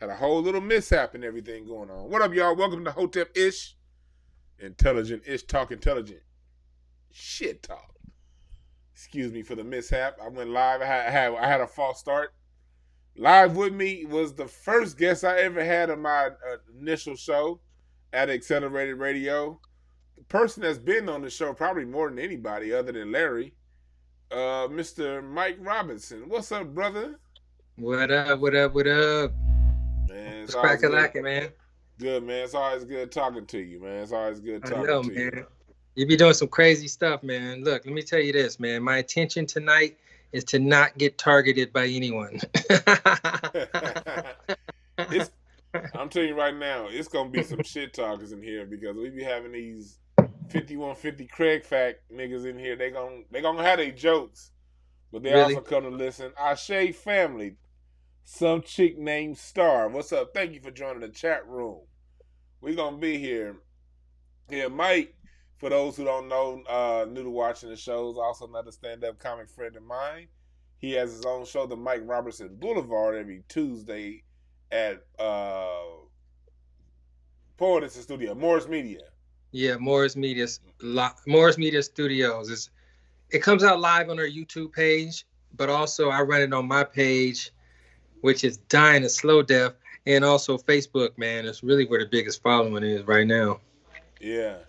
Had a whole little mishap and everything going on. What up, y'all? Welcome to Hotepish. Intelligent-ish talk, intelligent shit talk. Excuse me for the mishap. I went live. I had a false start. Live with me was the first guest I ever had on my initial show at Accelerated Radio. The person that's been on the show probably more than anybody other than Larry, Mr. Mike Robinson. What's up, brother? What up, what up, what up? Man, it's cracking, man. Good, man. It's always good talking to you, man. It's always good talking to man. you. You be doing some crazy stuff, man. Look, let me tell you this, man. My intention tonight is to not get targeted by anyone. I'm telling you right now, it's going to be some shit talkers in here because we be having these 5150 Craig Fact niggas in here. They gonna have their jokes, but they also come to listen. Ashe family. Some chick named Star. What's up? Thank you for joining the chat room. We're going to be here. Yeah, Mike, for those who don't know, new to watching the shows, also another stand-up comic friend of mine. He has his own show, the Mike Robertson Boulevard, every Tuesday at Poetess Studio, Morris Media. Yeah, Morris Media Studios. It comes out live on our YouTube page, but also I run it on my page, which is dying a slow death, and also Facebook, man. It's really where the biggest following is right now. Yeah.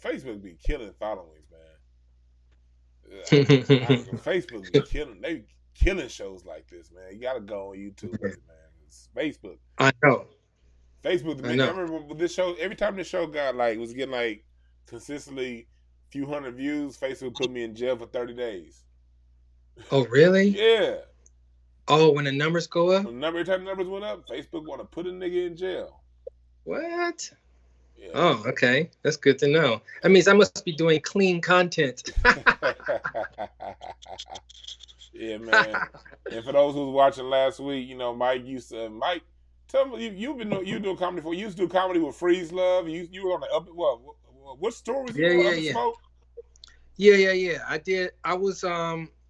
Facebook be killing followings, man. Facebook be killing. They killing shows like this, man. You gotta go on YouTube with it, man. It's Facebook. I know. Facebook. I remember with this show. Every time this show was getting consistently a few hundred views, Facebook put me in jail for 30 days. Oh, really? Yeah. Oh, when the numbers go up? Every time the numbers went up, Facebook want to put a nigga in jail. What? Yeah. Oh, okay. That's good to know. That means I must be doing clean content. Yeah, man. And for those who was watching last week, Mike, tell me you doing comedy before. You used to do comedy with Freeze Love. You were on the up. What store was you on? Yeah. Smoke? Yeah. I did. I was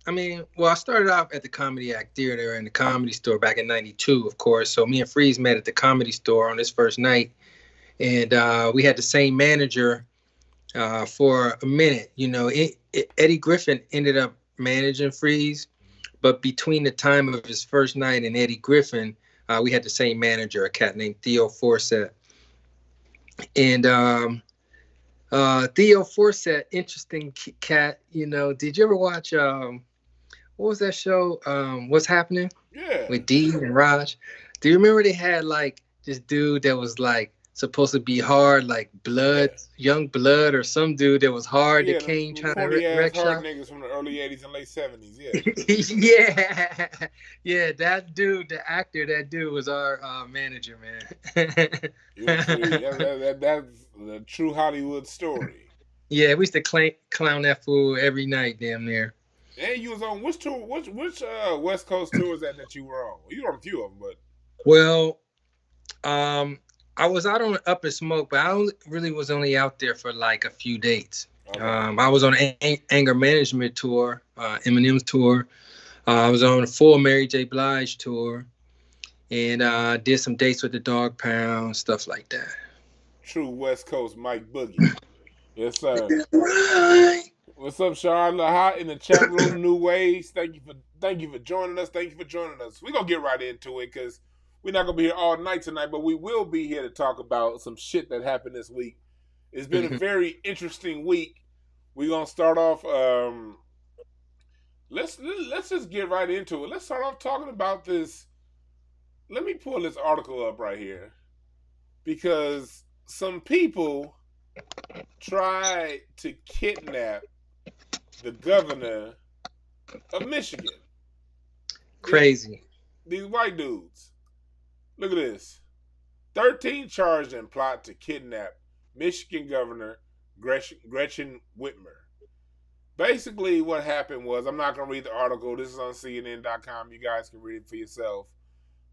I started off at the Comedy Act Theater and the Comedy Store back in '92, of course. So me and Freeze met at the Comedy Store on his first night, and we had the same manager for a minute. Eddie Griffin ended up managing Freeze, but between the time of his first night and Eddie Griffin, we had the same manager, a cat named Theo Forsett. And Theo Forsett, interesting cat. Did you ever watch what was that show? What's Happening? Yeah. With Dee and Raj. Do you remember they had this dude that was supposed to be hard, Blood, Young Blood, or some dude that was hard that came trying to wreck hard shop? Niggas from the early '80s and late '70s. Yeah. Yeah. That dude, the actor, that dude was our manager, man. That's the true Hollywood story. Yeah, we used to clown that fool every night, damn near. And you was on which tour? Which West Coast tour was that you were on? You were on a few of them, but. Well, I was out on Up in Smoke, but I really was only out there for a few dates. Okay. I was on an Anger Management tour, Eminem's tour. I was on a full Mary J. Blige tour, and did some dates with the Dog Pound, stuff like that. True West Coast Mike Boogie. Yes, sir. Right. What's up, Charlotte? Hot in the chat room, New Ways. Thank you for joining us. We're gonna get right into it because we're not gonna be here all night tonight, but we will be here to talk about some shit that happened this week. It's been a very interesting week. We're gonna start off. Let's just get right into it. Let's start off talking about this. Let me pull this article up right here because some people tried to kidnap the governor of Michigan. Crazy. These white dudes. Look at this. 13 charged in plot to kidnap Michigan Governor Gretchen Whitmer. Basically, what happened was, I'm not going to read the article. This is on CNN.com. You guys can read it for yourself.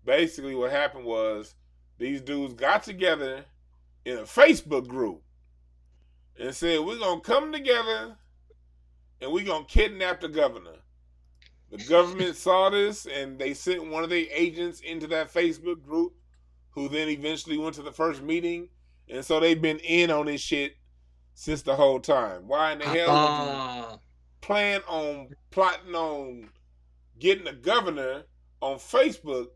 Basically, what happened was, these dudes got together in a Facebook group and said, we're going to come together and we're going to kidnap the governor. The government saw this and they sent one of their agents into that Facebook group who then eventually went to the first meeting, and so they've been in on this shit since the whole time. Why in the hell would you plotting on getting the governor on Facebook?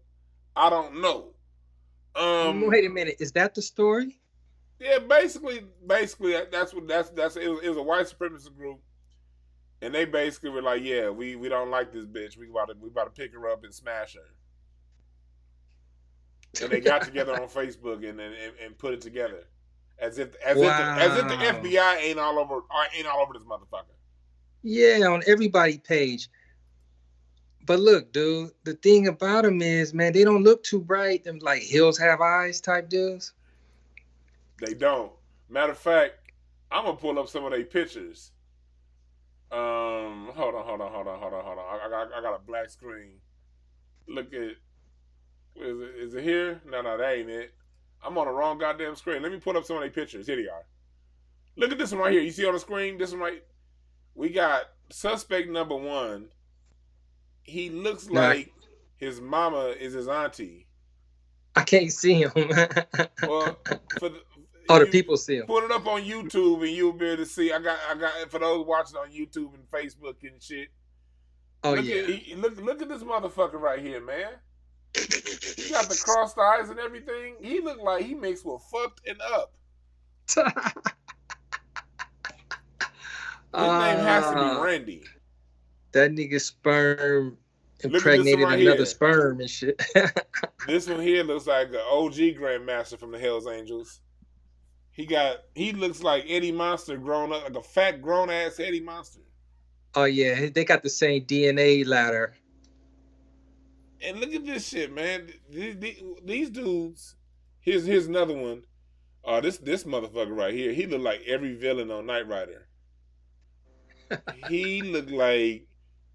I don't know. Wait a minute, is that the story? Yeah, basically, that's it was a white supremacist group, and they basically were like, yeah, we don't like this bitch. We about to pick her up and smash her. And they got together on Facebook and put it together, as if the FBI ain't all over this motherfucker. Yeah, on everybody's page. But look, dude, the thing about them is, man, they don't look too bright. Them like hills have eyes type dudes. They don't. Matter of fact, I'm gonna pull up some of their pictures. Hold on. I got a black screen. Look at. Is it here? No, that ain't it. I'm on the wrong goddamn screen. Let me pull up some of their pictures. Here they are. Look at this one right here. You see on the screen? This one right. We got suspect number 1. He looks like his mama is his auntie. I can't see him. Well, the people see him. Put it up on YouTube and you'll be able to see. I got for those watching on YouTube and Facebook and shit. Oh, look yeah. Look at this motherfucker right here, man. He got the crossed eyes and everything. He look like he mixed with fucked and up. His name has to be Randy. That nigga sperm impregnated another sperm and shit. This one here looks like an OG Grandmaster from the Hells Angels. He looks like Eddie Monster grown up, like a fat grown ass Eddie Monster. Oh yeah, they got the same DNA ladder. And look at this shit, man. These dudes. Here's another one. This motherfucker right here. He look like every villain on Knight Rider. He looked like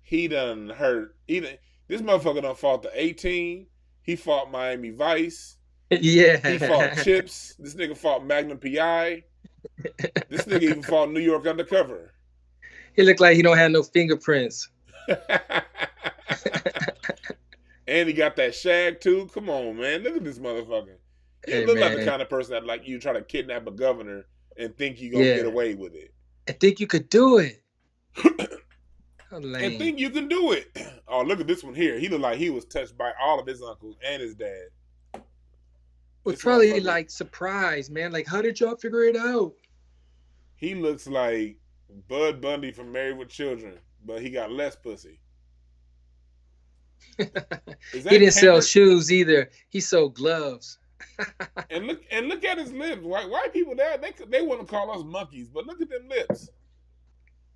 he done hurt. This motherfucker done fought the 18. He fought Miami Vice. Yeah. He fought Chips. This nigga fought Magnum PI. This nigga even fought New York Undercover. He looked like he don't have no fingerprints. And he got that shag too. Come on, man. Look at this motherfucker. He look like the kind of person that like you try to kidnap a governor and think you gonna get away with it. And think you could do it. And think you can do it. Oh, look at this one here. He looked like he was touched by all of his uncles and his dad. Was probably like surprised, man. Like, how did y'all figure it out? He looks like Bud Bundy from Married with Children, but he got less pussy. He didn't sell shoes either. He sold gloves. and look at his lips. White people there, they want to call us monkeys, but look at them lips.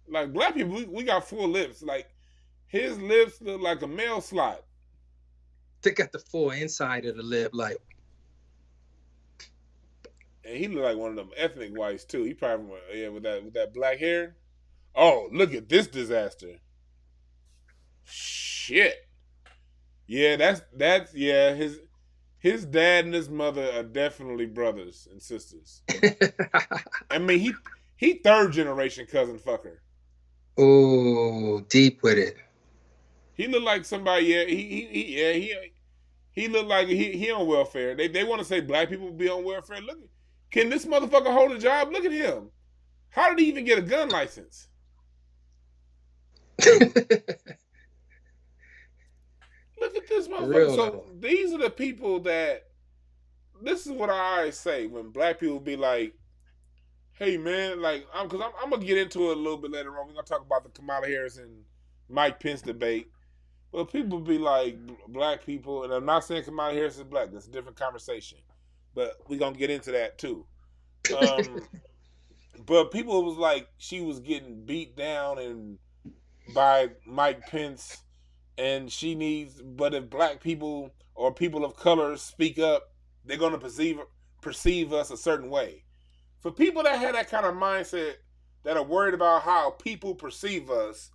Like black people, we got full lips. Like his lips look like a mail slot. They got the full inside of the lip, like. And he look like one of them ethnic whites too. He probably with that black hair. Oh, look at this disaster. Shit. Yeah, that's his dad and his mother are definitely brothers and sisters. I mean, he third generation cousin fucker. Oh, deep with it. He looked like somebody. Yeah, he looked like he on welfare. They want to say black people be on welfare. Look, can this motherfucker hold a job? Look at him. How did he even get a gun license? Look at this motherfucker. So these are the people that. This is what I always say when black people be like, "Hey man, like, I'm gonna get into it a little bit later on. We're gonna talk about the Kamala Harris and Mike Pence debate." But people be like, black people, and I'm not saying Kamala Harris is black. That's a different conversation. But we're gonna get into that too. But people was like, she was getting beat down and by Mike Pence, and she needs. But if black people or people of color speak up, they're gonna perceive us a certain way. For people that have that kind of mindset, that are worried about how people perceive us,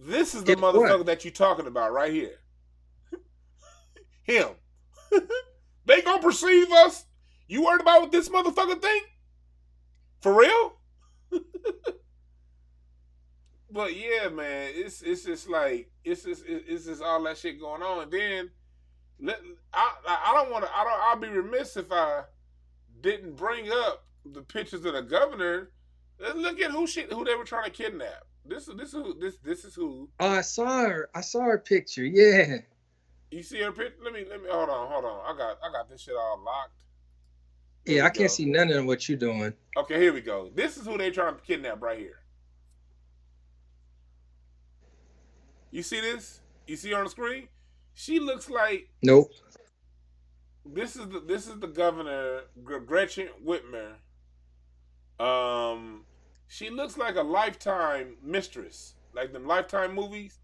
this is the motherfucker that you're talking about right here. Him. They gonna perceive us? You worried about what this motherfucker think? For real? But yeah, man, it's just like it's just all that shit going on. And then I don't want to. I'll be remiss if I didn't bring up the pictures of the governor. Let's look at who they were trying to kidnap. This is who. Oh, I saw her. I saw her picture. Yeah. You see her picture? Let me hold on. I got this shit all locked. There Yeah, we I can't go. see none of what you're doing. Okay, here we go. This is who they trying to kidnap right here. You see this? You see her on the screen? She looks like Nope. this is the governor, Gretchen Whitmer. She looks like a Lifetime mistress, like them Lifetime movies.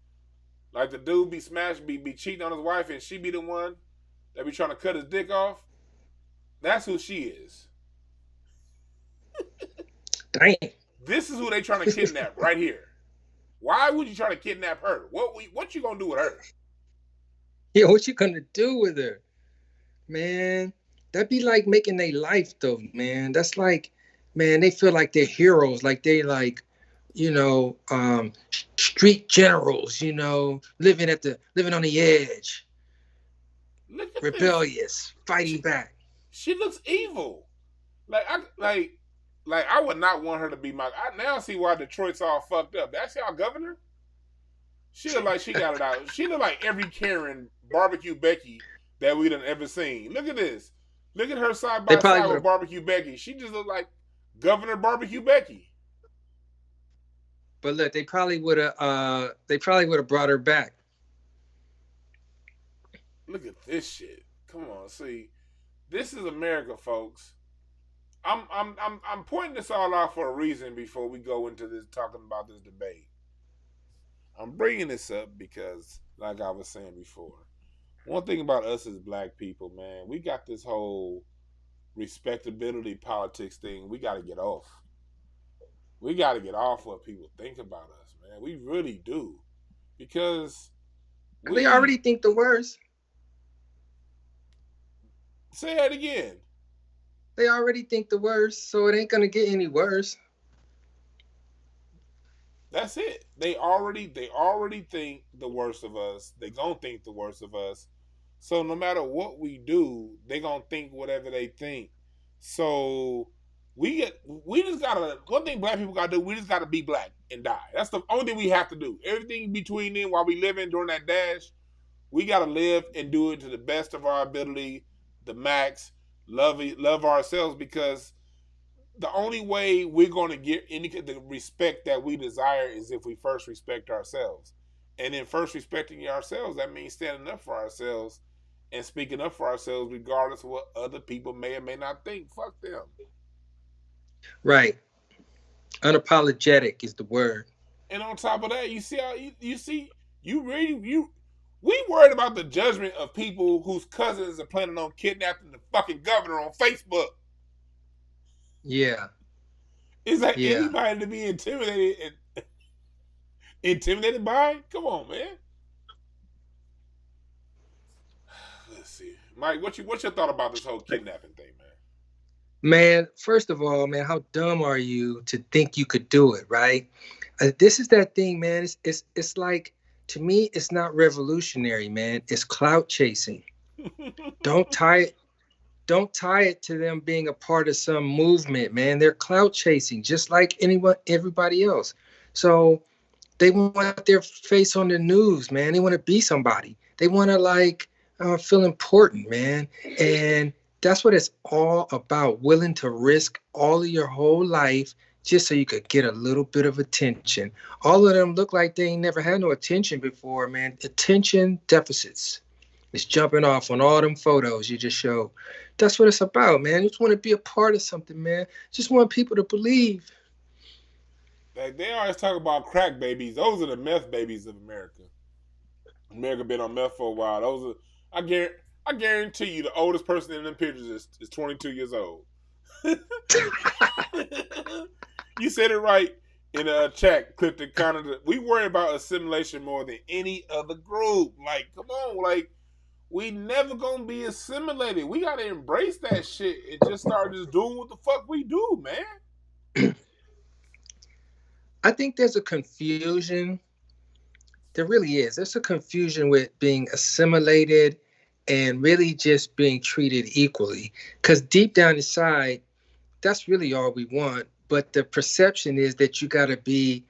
Like the dude be smashed, be cheating on his wife, and she be the one that be trying to cut his dick off. That's who she is. Dang. This is who they trying to kidnap right here. Why would you try to kidnap her? What you gonna do with her? Yeah, what you gonna do with her? Man, that'd be like making their life though, man. That's like, man, they feel like they're heroes, like they like, street generals, living on the edge. Look at Rebellious, fighting back. She looks evil. I would not want her to be I now see why Detroit's all fucked up. That's y'all governor? She look like she got it out. She look like every Karen Barbecue Becky that we done ever seen. Look at this. Look at her side by side with Barbecue Becky. She just look like Governor Barbecue Becky. But look, they probably would have brought her back. Look at this shit. Come on, see. This is America, folks. I'm pointing this all out for a reason before we go into this talking about this debate. I'm bringing this up because, like I was saying before, one thing about us as black people, man, we got this whole respectability politics thing we got to get off. We got to get off what people think about us, man. We really do. Because they already think the worst. Say that again. They already think the worst, so it ain't going to get any worse. That's it. They already think the worst of us. They gonna think the worst of us. So no matter what we do, they gonna think whatever they think. So we just gotta, one thing black people gotta do, we just gotta be black and die. That's the only thing we have to do. Everything between then while we living during that dash, we gotta live and do it to the best of our ability, the max, love ourselves, because the only way we're going to get any the respect that we desire is if we first respect ourselves. And in first respecting ourselves, that means standing up for ourselves and speaking up for ourselves regardless of what other people may or may not think. Fuck them. Right. Unapologetic is the word. And on top of that, we worried about the judgment of people whose cousins are planning on kidnapping the fucking governor on Facebook. Yeah. It's like anybody to be intimidated by? Come on, man. Let's see. Mike, what's your thought about this whole kidnapping thing, man? Man, first of all, man, how dumb are you to think you could do it, right? This is that thing, man. It's like, to me, it's not revolutionary, man. It's clout chasing. Don't tie it to them being a part of some movement, man. They're clout chasing, just like everybody else. So they want their face on the news, man. They want to be somebody. They want to feel important, man. And that's what it's all about. Willing to risk all of your whole life just so you could get a little bit of attention. All of them look like they ain't never had no attention before, man. Attention deficits. It's jumping off on all them photos you just showed. That's what it's about, man. You just want to be a part of something, man. Just want people to believe. Like, they always talk about crack babies. Those are the meth babies of America. America been on meth for a while. I guarantee you the oldest person in them pictures is 22 years old. You said it right in a chat clip that kind of, we worry about assimilation more than any other group. Like, come on, like, we never gonna be assimilated. We gotta embrace that shit and just start just doing what the fuck we do, man. I think there's a confusion. There really is. There's a confusion with being assimilated and really just being treated equally. Because deep down inside, that's really all we want. But the perception is that you got to be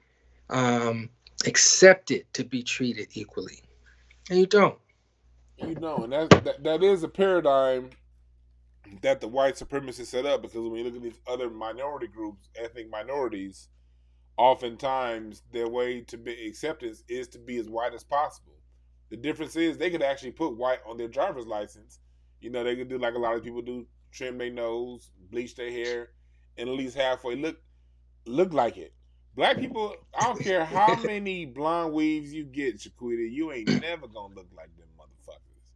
accepted to be treated equally, and you don't. You know, and that is a paradigm that the white supremacists set up, because when you look at these other minority groups, ethnic minorities, oftentimes their way to be acceptance is to be as white as possible. The difference is they could actually put white on their driver's license. You know, they could do like a lot of people do, trim their nose, bleach their hair, and at least halfway look like it. Black people, I don't care how many blonde weaves you get, Shaquita, you ain't never gonna look like them motherfuckers.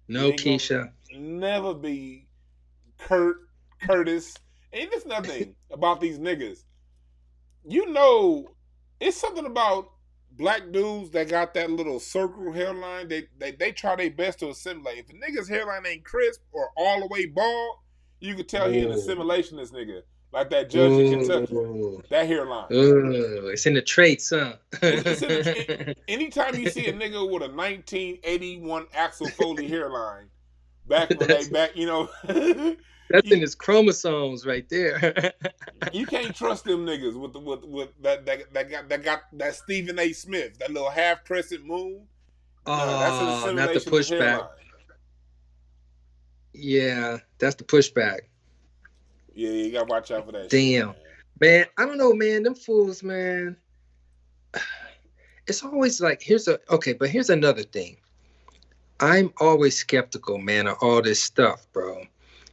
No, Keisha. Never be Curtis. And there's nothing about these niggas. You know, it's something about black dudes that got that little circle hairline. They try their best to assimilate. If a nigga's hairline ain't crisp or all the way bald, you can tell he an assimilationist nigga. Like that judge in Kentucky. That hairline. It's in the traits, huh? Anytime you see a nigga with a 1981 Axel Foley hairline, back when they back, you know. That's in his chromosomes right there. You can't trust them niggas with that got that Stephen A. Smith, that little half crescent moon. That's an assimilation, not the pushback. Yeah, that's the pushback. Yeah, you gotta watch out for that. Damn, shit, man. I don't know, man. Them fools, man. It's always like here's another thing. I'm always skeptical, man, of all this stuff, bro.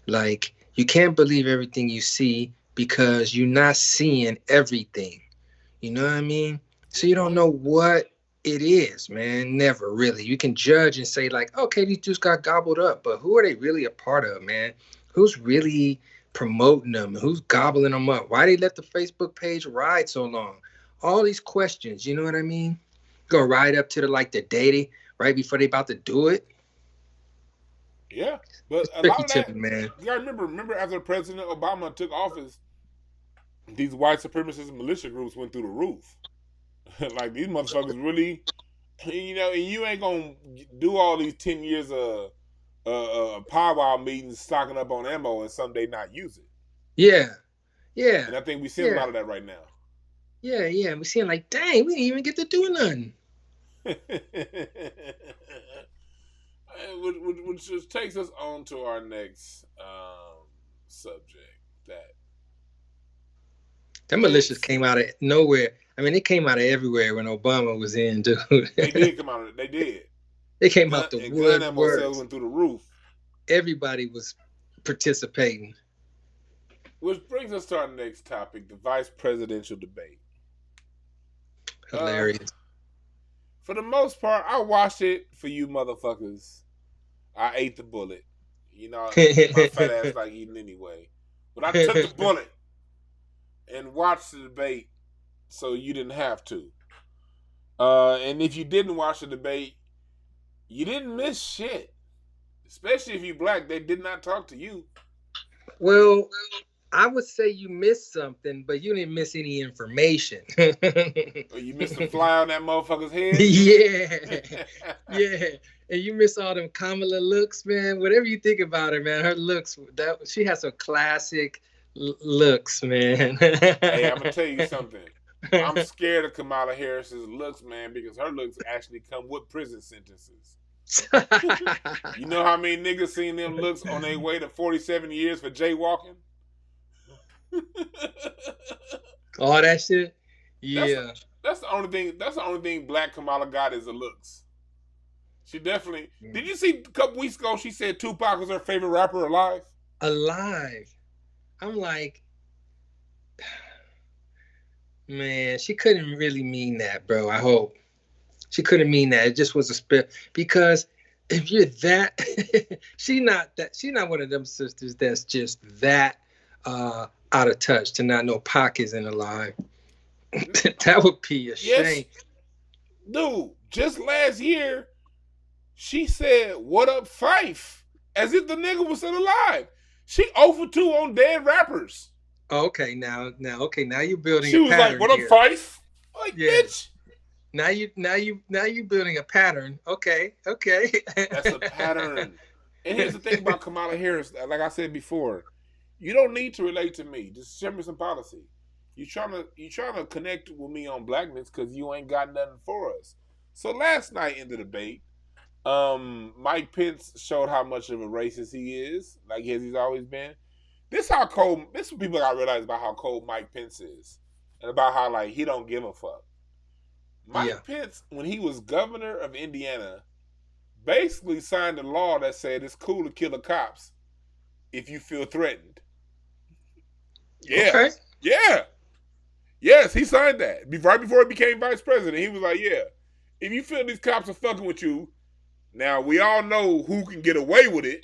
Like, you can't believe everything you see because you're not seeing everything. You know what I mean? So you don't know what it is, man. Never really. You can judge and say, like, okay, these dudes got gobbled up, but who are they really a part of, man? Who's really promoting them? Who's gobbling them up? Why they let the Facebook page ride so long? All these questions, you know what I mean? Go right up to the day, right before they about to do it. Yeah, but a lot of that, man. You gotta remember after President Obama took office, these white supremacist militia groups went through the roof. Like, these motherfuckers really, you know, and you ain't gonna do all these 10 years of powwow meetings stocking up on ammo and someday not use it. Yeah. And I think we see a lot of that right now. Yeah, and we're seeing like, dang, we didn't even get to do nothing. Which just takes us on to our next subject. That militias came out of nowhere. I mean, they came out of everywhere when Obama was in, dude. They did come out of it. They did. They came out the wood. Gun sales went through the roof. Everybody was participating. Which brings us to our next topic, the vice presidential debate. Hilarious. For the most part, I watched it for you motherfuckers. I ate the bullet. You know, my fat ass like eating anyway. But I took the bullet and watched the debate so you didn't have to. And if you didn't watch the debate, you didn't miss shit. Especially if you black, they did not talk to you. Well, I would say you missed something, but you didn't miss any information. Or you missed the fly on that motherfucker's head? Yeah. And you miss all them Kamala looks, man. Whatever you think about her, man, her looks, she has some classic looks, man. Hey, I'm going to tell you something. I'm scared of Kamala Harris's looks, man, because her looks actually come with prison sentences. You know how many niggas seen them looks on their way to 47 years for jaywalking? All that shit? Yeah. That's the only thing black Kamala got is the looks. She definitely... Did you see a couple weeks ago she said Tupac was her favorite rapper alive? Alive. I'm like... Man, she couldn't really mean that, bro. I hope. She couldn't mean that. It just was a spit. Because if you're that... she's not one of them sisters that's just that out of touch to not know Pac isn't alive. That would be a shame. Dude, just last year, she said, "What up, Fife?" As if the nigga was still alive. She 0 for 2 on dead rappers. Okay, now you're building. She was like, "What up, Fife?" Like, bitch. Now you building a pattern. Okay. That's a pattern. And here's the thing about Kamala Harris. Like I said before, you don't need to relate to me. Just show me some policy. You trying to connect with me on blackness because you ain't got nothing for us. So last night in the debate, Mike Pence showed how much of a racist he is, like as he's always been. This how cold. This is what people got to realize about how cold Mike Pence is, and about how like he don't give a fuck. Mike Pence, when he was governor of Indiana, basically signed a law that said it's cool to kill the cops if you feel threatened. Yeah. Okay. Yeah. Yes, he signed that. Right before he became vice president, he was like, yeah, if you feel these cops are fucking with you, now we all know who can get away with it.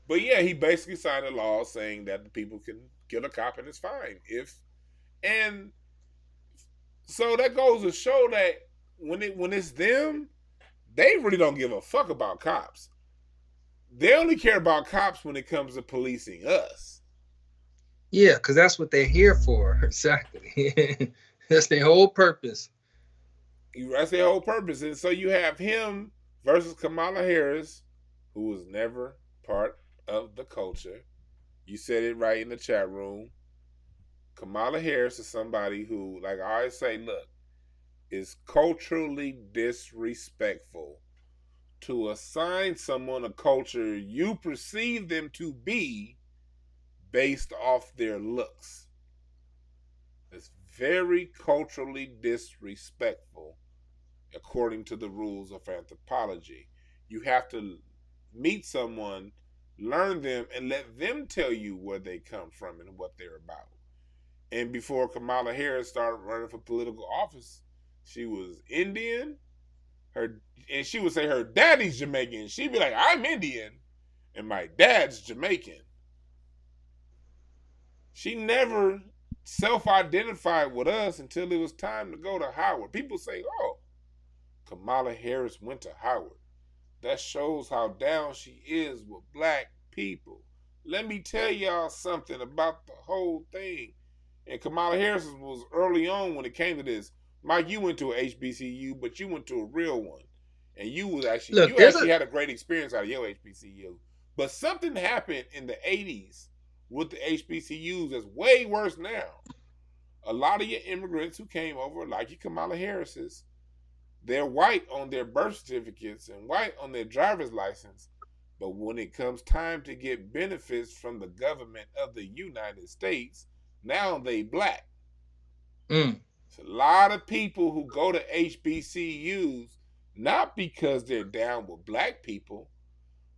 But yeah, he basically signed a law saying that the people can kill a cop and it's fine. And so that goes to show that when it's them, they really don't give a fuck about cops. They only care about cops when it comes to policing us. Yeah, because that's what they're here for. Exactly. That's their whole purpose. That's their whole purpose. And so you have him versus Kamala Harris, who was never part of the culture. You said it right in the chat room. Kamala Harris is somebody who, like I always say, look, is culturally disrespectful to assign someone a culture you perceive them to be based off their looks. It's very culturally disrespectful according to the rules of anthropology. You have to meet someone, learn them, and let them tell you where they come from and what they're about. And before Kamala Harris started running for political office, she was Indian. And she would say her daddy's Jamaican. She'd be like, I'm Indian, and my dad's Jamaican. She never self-identified with us until it was time to go to Howard. People say, oh, Kamala Harris went to Howard. That shows how down she is with black people. Let me tell y'all something about the whole thing. And Kamala Harris was early on when it came to this. Mike, you went to a HBCU, but you went to a real one. And you actually had a great experience out of your HBCU. But something happened in the 80s with the HBCUs that's way worse now. A lot of your immigrants who came over, like your Kamala Harris's, they're white on their birth certificates and white on their driver's license. But when it comes time to get benefits from the government of the United States, now they black. It's a lot of people who go to HBCUs, not because they're down with black people,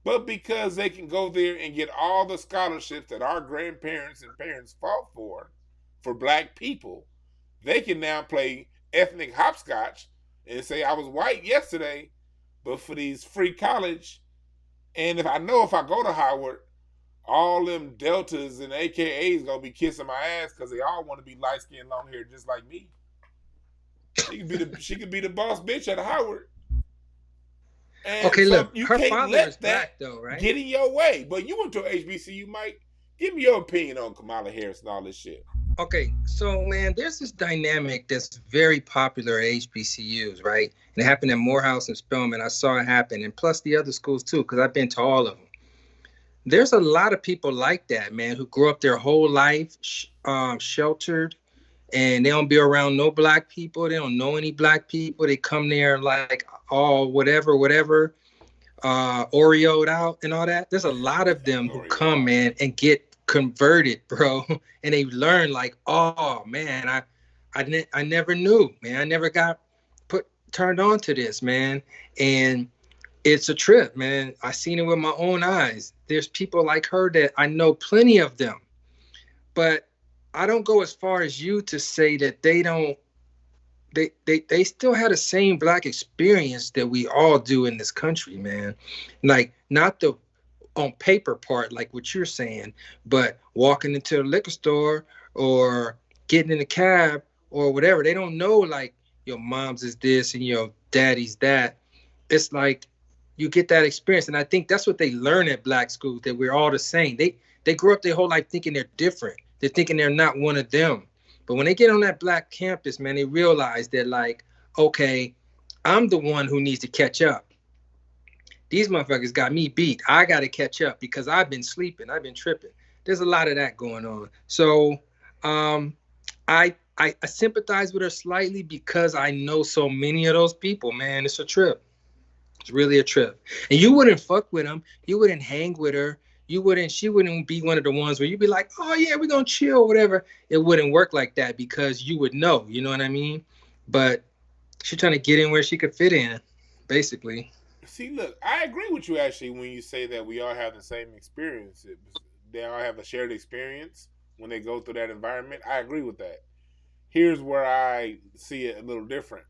but because they can go there and get all the scholarships that our grandparents and parents fought for black people. They can now play ethnic hopscotch and say, I was white yesterday, but for these free college. And if I go to Howard, all them deltas and AKAs gonna be kissing my ass because they all want to be light skinned, long hair, just like me. She could be the boss bitch at Howard. And okay, so look, you her can't father let is that black, though, right? get in your way. But you went to HBCU, Mike. Give me your opinion on Kamala Harris and all this shit. Okay, so man, there's this dynamic that's very popular at HBCUs, right? And it happened at Morehouse and Spelman. I saw it happen, and plus the other schools too, because I've been to all of them. There's a lot of people like that, man, who grew up their whole life sheltered, and they don't be around no black people. They don't know any black people. They come there like all whatever, Oreo'd out and all that. There's a lot of them who come, man, and get converted, bro, and they learn like, oh man, I never knew, man. I never got turned on to this, man, and it's a trip, man. I seen it with my own eyes. There's people like her that I know plenty of them, but I don't go as far as you to say that they don't. They still had the same black experience that we all do in this country, man. Like not the on paper part, like what you're saying, but walking into a liquor store or getting in a cab or whatever. They don't know like your mom's is this and your daddy's that. It's like you get that experience. And I think that's what they learn at black schools, that we're all the same. They grew up their whole life thinking they're different. They're thinking they're not one of them. But when they get on that black campus, man, they realize that like, okay, I'm the one who needs to catch up. These motherfuckers got me beat. I got to catch up because I've been sleeping. I've been tripping. There's a lot of that going on. So I sympathize with her slightly because I know so many of those people, man. It's a trip. It's really a trip. And you wouldn't fuck with them. You wouldn't hang with her. She wouldn't be one of the ones where you'd be like, oh yeah, we're gonna chill or whatever. It wouldn't work like that because you would know, you know what I mean? But she's trying to get in where she could fit in, basically. See, look, I agree with you actually when you say that we all have the same experience. They all have a shared experience when they go through that environment. I agree with that. Here's where I see it a little different.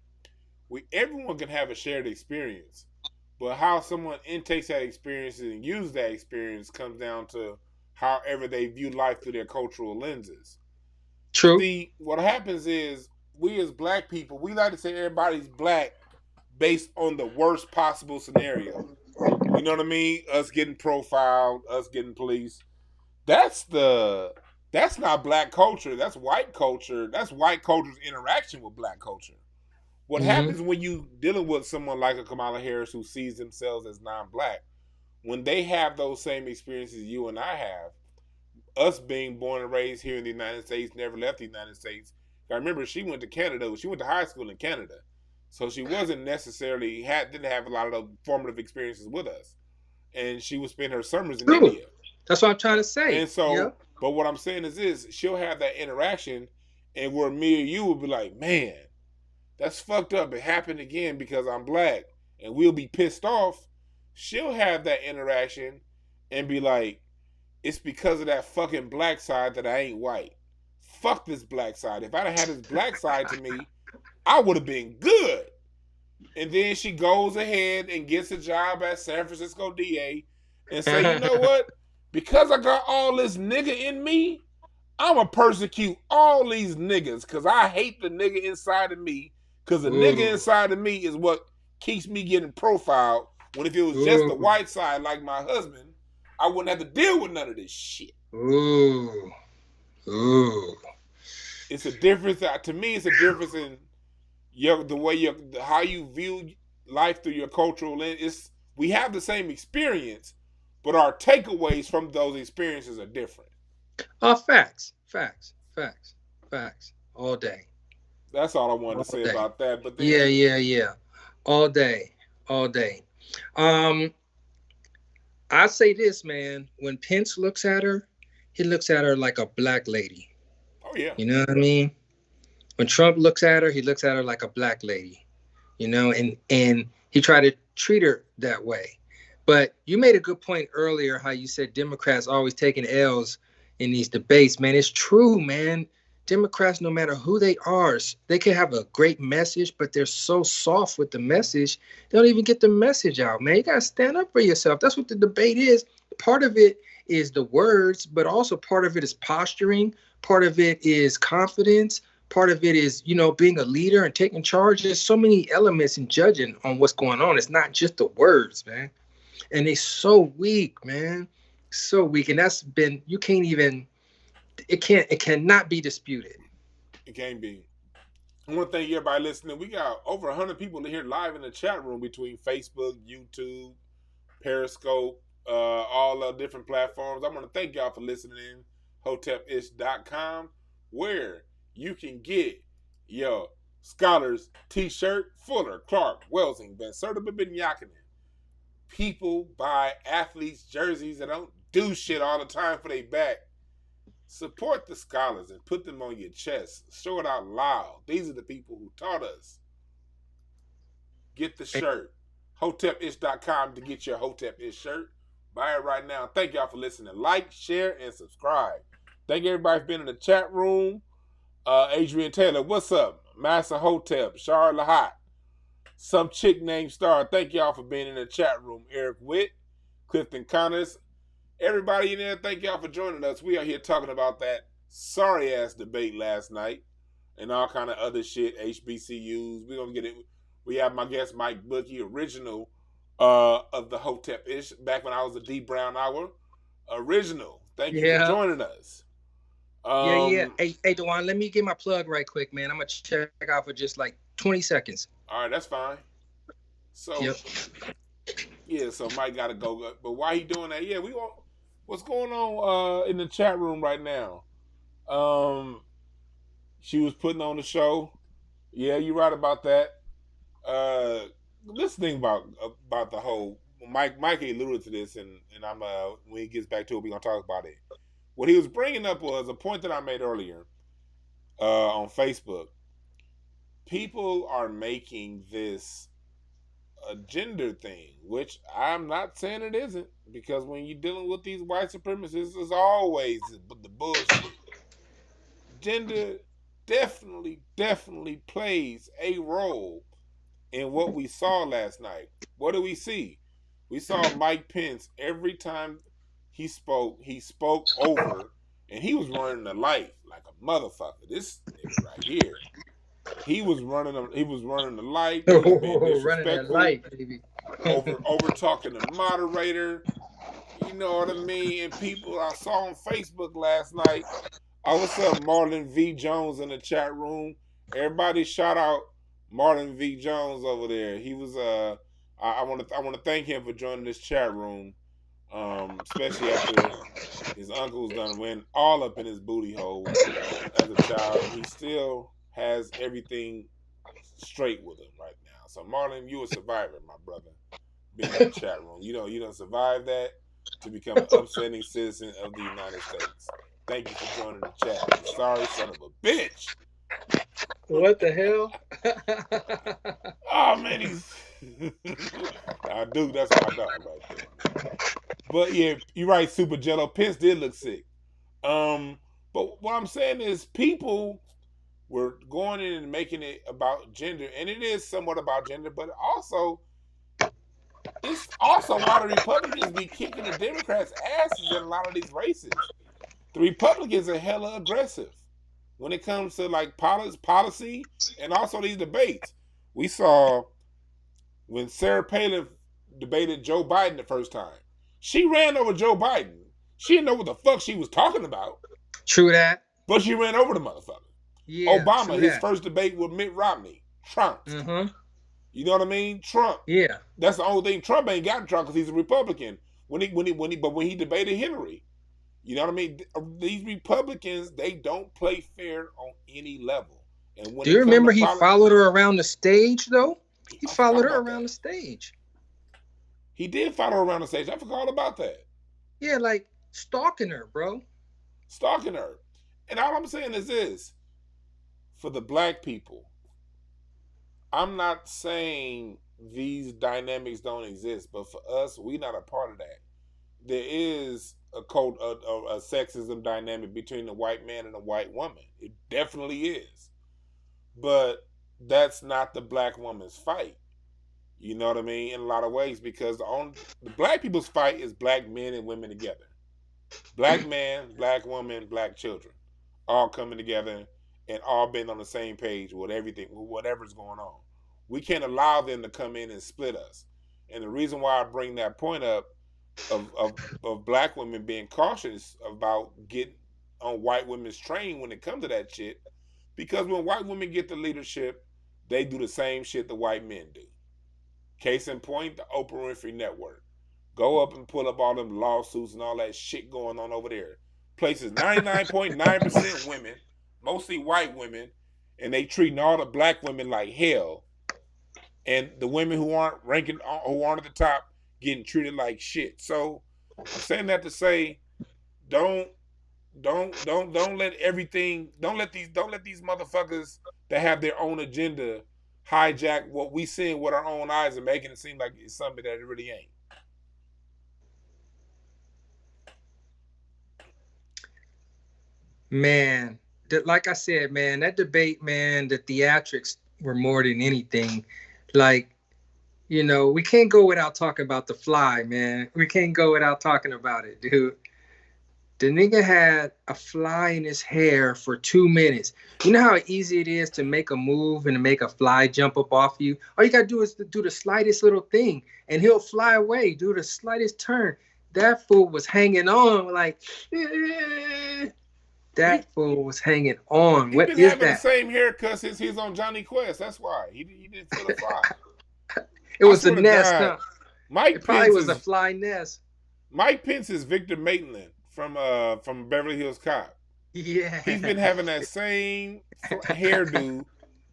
Everyone can have a shared experience, but how someone intakes that experience and uses that experience comes down to however they view life through their cultural lenses. True. See, what happens is we as black people, we like to say everybody's black based on the worst possible scenario. You know what I mean? Us getting profiled, us getting policed. That's not black culture. That's white culture. That's white culture's interaction with black culture. What happens when you dealing with someone like a Kamala Harris who sees themselves as non-black, when they have those same experiences you and I have, us being born and raised here in the United States, never left the United States. I remember she went to Canada. She went to high school in Canada. So she wasn't necessarily, didn't have a lot of the formative experiences with us. And she would spend her summers in India. That's what I'm trying to say. And so, but what I'm saying is this, she'll have that interaction and where me or you will be like, man, that's fucked up. It happened again because I'm black. And we'll be pissed off. She'll have that interaction and be like, it's because of that fucking black side that I ain't white. Fuck this black side. If I'd have had this black side to me, I would have been good. And then she goes ahead and gets a job at San Francisco DA and say, you know what? Because I got all this nigga in me, I'm going to persecute all these niggas because I hate the nigga inside of me because the nigga inside of me is what keeps me getting profiled when if it was just the white side like my husband, I wouldn't have to deal with none of this shit. It's a difference. To me, it's a difference in the way how you view life through your cultural lens. We have the same experience, but our takeaways from those experiences are different. Facts. All day. That's all I wanted to say about that. But then, yeah. All day. I say this, man. When Pence looks at her, he looks at her like a black lady. Oh yeah. You know what I mean? When Trump looks at her, he looks at her like a black lady. You know, and he tried to treat her that way. But you made a good point earlier, how you said Democrats always taking L's in these debates. Man, it's true, man. Democrats, no matter who they are, they can have a great message, but they're so soft with the message, they don't even get the message out, man. You got to stand up for yourself. That's what the debate is. Part of it is the words, but also part of it is posturing. Part of it is confidence. Part of it is, being a leader and taking charge. There's so many elements in judging on what's going on. It's not just the words, man. And they're so weak, man. So weak. And that's been, it cannot be disputed. It can't be. I want to thank everybody listening. We got over 100 people here live in the chat room between Facebook, YouTube, Periscope, all the different platforms. I want to thank y'all for listening in. Hotepish.com, where you can get your Scholars t-shirt, Fuller, Clark, Welsing, Van Serta, Yakinen. People buy athletes jerseys that don't do shit all the time for their back. Support the scholars and put them on your chest. Show it out loud. These are the people who taught us. Get the shirt. Hotepish.com to get your Hotepish shirt. Buy it right now. Thank y'all for listening. Like, share, and subscribe. Thank everybody for being in the chat room. Adrian Taylor, what's up? Master Hotep, Charlotte Hot. Some chick named Star. Thank y'all for being in the chat room. Eric Witt, Clifton Connors. Everybody in there, thank y'all for joining us. We are here talking about that sorry-ass debate last night and all kind of other shit, HBCUs. We're going to get it. We have my guest, Mike Bookie, original of the Hotepish, back when I was a D Brown Hour. Original. Thank you for joining us. Hey, Dewan, let me get my plug right quick, man. I'm going to check out for just like 20 seconds. All right, that's fine. So, Yeah, so Mike got to go. But why he doing that? Yeah, we want. What's going on in the chat room right now? She was putting on the show. Yeah, you're right about that. This thing about the whole Mike alluded to this, and I'm when he gets back to it, we're gonna talk about it. What he was bringing up was a point that I made earlier on Facebook. People are making this a gender thing, which I'm not saying it isn't, because when you're dealing with these white supremacists, it's always the bullshit. Gender definitely plays a role in what we saw last night. What do we see? We saw Mike Pence every time he spoke over, and he was running the light like a motherfucker. This nigga right here. He was running the light. He was being Running that disrespectful. light, baby. over talking the moderator. You know what I mean? And people I saw on Facebook last night. Oh, what's up, Marlon V. Jones in the chat room? Everybody shout out Marlon V. Jones over there. He was I want to thank him for joining this chat room. Especially after his uncle's done went all up in his booty hole as a child. He still has everything straight with him right now. So Marlon, you a survivor, my brother. Being in the chat room. You don't survive that to become an upstanding citizen of the United States. Thank you for joining the chat. You sorry son of a bitch. What the hell? Oh man, he's dude, that's my dog right there. But yeah, you're right, Super Jello. Pence did look sick. But what I'm saying is people were going in and making it about gender, and it is somewhat about gender, but also it's also why the Republicans be kicking the Democrats' asses in a lot of these races. The Republicans are hella aggressive when it comes to like policy and also these debates. We saw when Sarah Palin debated Joe Biden the first time. She ran over Joe Biden. She didn't know what the fuck she was talking about. True that. But she ran over the motherfucker. Yeah, Obama, his first debate with Mitt Romney. Trump. Mm-hmm. You know what I mean? Trump. Yeah. That's the only thing. Trump ain't got in trouble because he's a Republican. When he debated Hillary. You know what I mean? These Republicans, they don't play fair on any level. And when do you remember he followed her around the stage, though? He followed her around the stage. He did follow her around the stage. I forgot about that. Yeah, like stalking her, bro. Stalking her. And all I'm saying is this. For the black people, I'm not saying these dynamics don't exist, but for us, we're not a part of that. There is a sexism dynamic between the white man and the white woman. It definitely is. But that's not the black woman's fight. You know what I mean? In a lot of ways, because the black people's fight is black men and women together. Black man, black woman, black children, all coming together and all being on the same page with everything, with whatever's going on. We can't allow them to come in and split us. And the reason why I bring that point up of black women being cautious about getting on white women's train when it comes to that shit, because when white women get the leadership, they do the same shit the white men do. Case in point, the Oprah Winfrey Network. Go up and pull up all them lawsuits and all that shit going on over there. Places 99.9% women, mostly white women, and they treating all the black women like hell. And the women who aren't at the top getting treated like shit. So I'm saying that to say, don't let everything, don't let these motherfuckers that have their own agenda hijack what we seeing with our own eyes and making it seem like it's something that it really ain't. Man, like I said, man, that debate, man, the theatrics were more than anything. Like, you know, we can't go without talking about The Fly, man. We can't go without talking about it, dude. The nigga had a fly in his hair for 2 minutes. You know how easy it is to make a move and to make a fly jump up off you? All you gotta do is to do the slightest little thing, and he'll fly away, do the slightest turn. That fool was hanging on like... That fool was hanging on. What is that? He's been having the same haircut since he's on Johnny Quest. That's why. He didn't feel a fly. It was a nest, huh? Mike It probably Pence was a is fly nest. Mike Pence is Victor Maitland from Beverly Hills Cop. He's Yeah. been having that same hairdo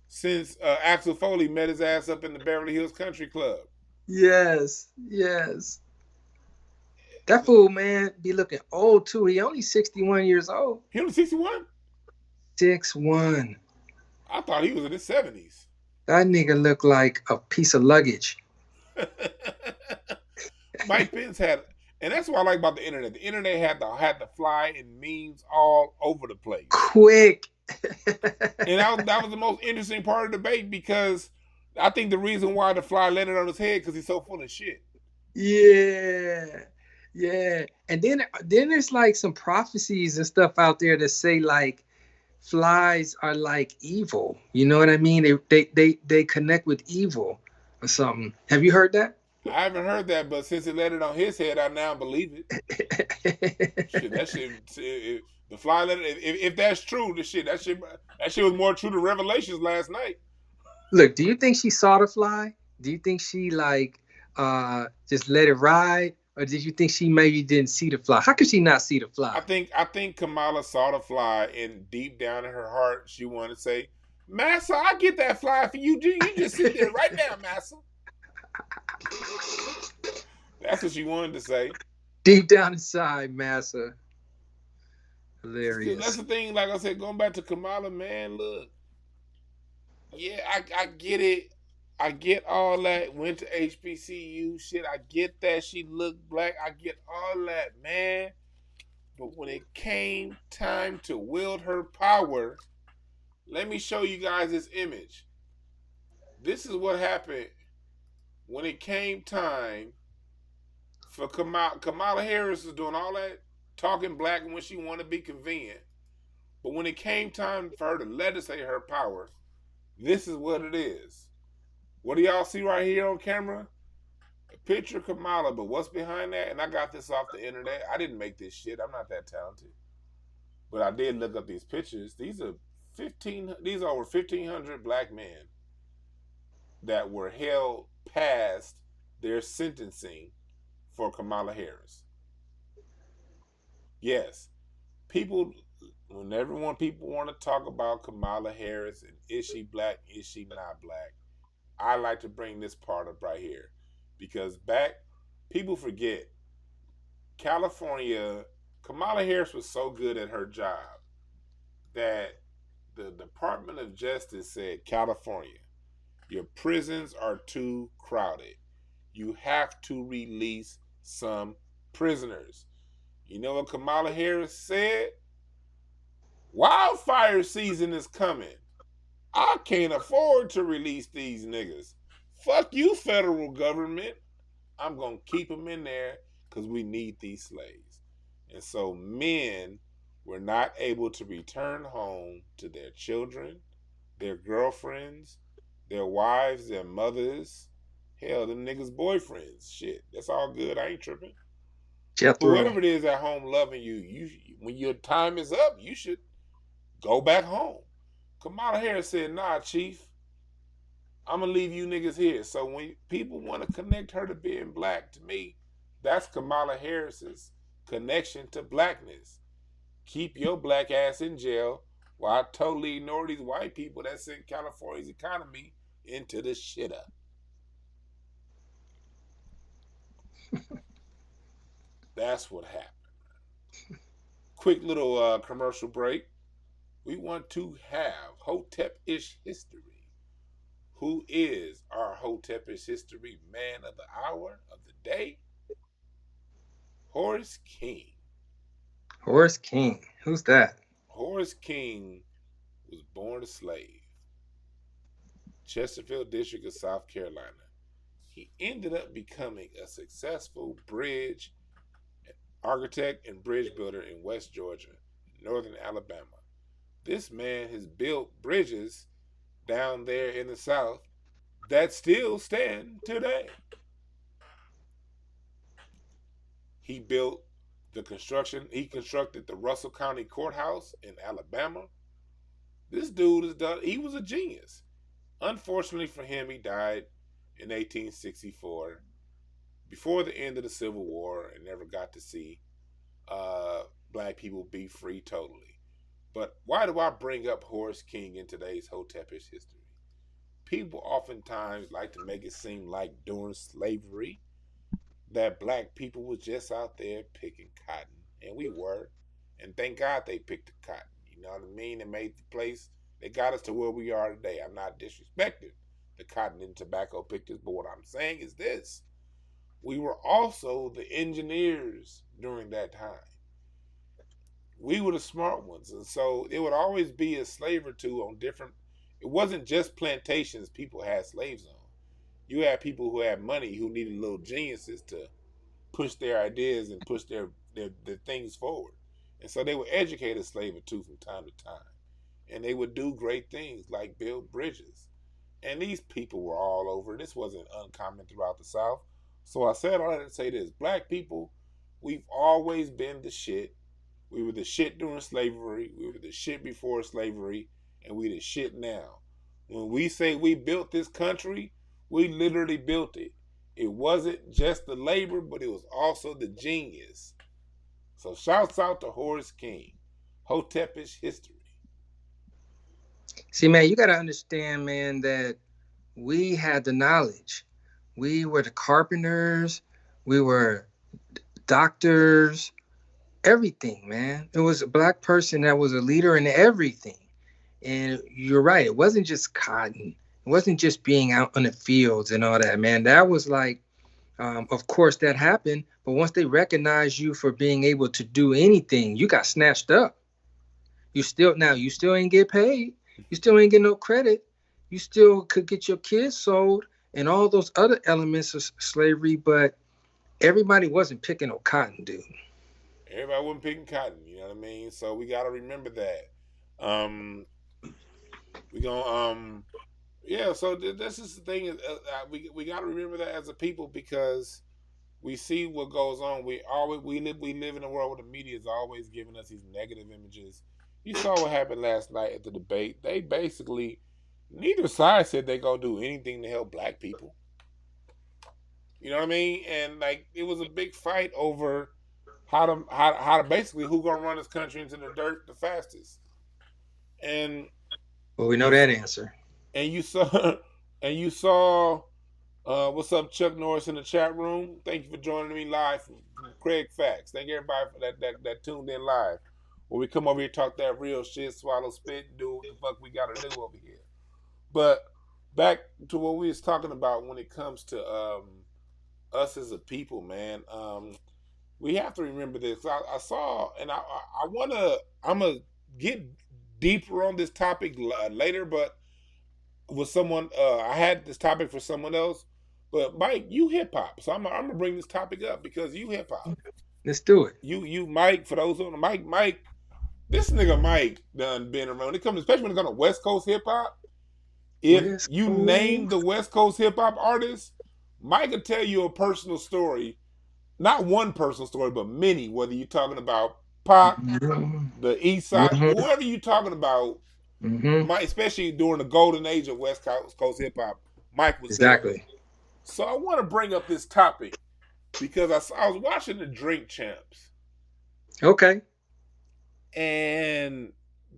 since Axel Foley met his ass up in the Beverly Hills Country Club. Yes. Yes. That fool, man, be looking old too. He only 61 years old. He was 61? 6'1". I thought he was in his 70s. That nigga look like a piece of luggage. Mike Pence had, and that's what I like about the internet. The internet had the fly and memes all over the place. Quick. And that was the most interesting part of the debate, because I think the reason why the fly landed on his head because he's so full of shit. Yeah. Yeah. And then there's like some prophecies and stuff out there that say like flies are like evil. You know what I mean? They connect with evil or something. Have you heard that? I haven't heard that, but since it landed on his head, I now believe it. Shit, that shit. The fly landed. If that's true, that shit was more true to Revelations last night. Look, do you think she saw the fly? Do you think she like just let it ride? Or did you think she maybe didn't see the fly? How could she not see the fly? I think Kamala saw the fly, and deep down in her heart, she wanted to say, "Massa, I get that fly for you. You just sit there right now, Massa." That's what she wanted to say. Deep down inside, Massa. Hilarious. That's the thing. Like I said, going back to Kamala, man, look. Yeah, I get it. I get all that. Went to HBCU shit. I get that she looked black. I get all that, man. But when it came time to wield her power, let me show you guys this image. This is what happened when it came time for Kamala Harris was doing all that talking black when she wanted to be convenient. But when it came time for her to legislate her power, this is what it is. What do y'all see right here on camera? A picture of Kamala, but what's behind that? And I got this off the internet. I didn't make this shit. I'm not that talented. But I did look up these pictures. These are over 1,500 black men that were held past their sentencing for Kamala Harris. Yes. People want to talk about Kamala Harris and is she black, is she not black? I like to bring this part up right here, because people forget, California, Kamala Harris was so good at her job that the Department of Justice said, California, your prisons are too crowded. You have to release some prisoners. You know what Kamala Harris said? Wildfire season is coming. I can't afford to release these niggas. Fuck you, federal government. I'm going to keep them in there because we need these slaves. And so men were not able to return home to their children, their girlfriends, their wives, their mothers, hell, them niggas' boyfriends. Shit, that's all good. I ain't tripping. Whoever it is at home loving you, when your time is up, you should go back home. Kamala Harris said, nah, chief, I'm going to leave you niggas here. So when people want to connect her to being black, to me, that's Kamala Harris's connection to blackness. Keep your black ass in jail while I totally ignore these white people that sent California's economy into the shitter. That's what happened. Quick little commercial break. We want to have Hotepish history. Who is our Hotepish history man of the hour, of the day? Horace King. Horace King. Who's that? Horace King was born a slave. Chesterfield District of South Carolina. He ended up becoming a successful bridge architect and bridge builder in West Georgia, northern Alabama. This man has built bridges down there in the South that still stand today. He constructed the Russell County Courthouse in Alabama. This dude he was a genius. Unfortunately for him, he died in 1864. before the end of the Civil War and never got to see black people be free totally. But why do I bring up Horace King in today's Hotepish history? People oftentimes like to make it seem like during slavery that black people was just out there picking cotton, and we were, and thank God they picked the cotton. You know what I mean? They made the place. They got us to where we are today. I'm not disrespecting the cotton and tobacco pickers, but what I'm saying is this: we were also the engineers during that time. We were the smart ones, and so it would always be a slave or two on different. It wasn't just plantations people had slaves on. You had people who had money who needed little geniuses to push their ideas and push their things forward. And so they would educate a slave or two from time to time. And they would do great things like build bridges. And these people were all over. This wasn't uncommon throughout the South. So I said all that to say this. Black people, we've always been the shit. We were the shit during slavery. We were the shit before slavery. And we the shit now. When we say we built this country, we literally built it. It wasn't just the labor, but it was also the genius. So shouts out to Horace King. Hotepish history. See, man, you got to understand, man, that we had the knowledge. We were the carpenters. We were doctors. Everything, man. It was a black person that was a leader in everything. And you're right. It wasn't just cotton. It wasn't just being out on the fields and all that, man. That was like, of course, that happened. But once they recognized you for being able to do anything, you got snatched up. You still ain't get paid. You still ain't get no credit. You still could get your kids sold and all those other elements of slavery. But everybody wasn't picking no cotton, dude. Everybody wasn't picking cotton. You know what I mean? So we got to remember that. We gonna yeah. So this is the thing. We got to remember that as a people because we see what goes on. We live in a world where the media is always giving us these negative images. You saw what happened last night at the debate. They basically neither side said they gonna do anything to help black people. You know what I mean? And like it was a big fight over how to basically who gonna run this country into the dirt the fastest. And Well, we know you that answer. and you saw and you saw what's up, Chuck Norris in the chat room? Thank you for joining me live from Craig Facts. Thank everybody for that tuned in live. Where we come over here, talk that real shit, swallow spit, and do what the fuck we gotta do over here. But back to what we was talking about when it comes to us as a people, man. We have to remember this. I saw, and I'm gonna get deeper on this topic later, but with someone, I had this topic for someone else. But Mike, you hip hop, so I'm gonna bring this topic up because you hip hop. Let's do it. You Mike, for those who Mike, this nigga Mike done been around. When it comes, especially when it comes to West Coast hip hop. If West you Coast. name the West Coast hip hop artists, Mike will tell you a personal story. Not one personal story, but many. Whether you're talking about Pac, the East Side, whoever you're talking about, Mike, especially during the golden age of West Coast hip hop, Mike was exactly there. So I want to bring up this topic because I was watching the Drink Champs. Okay. And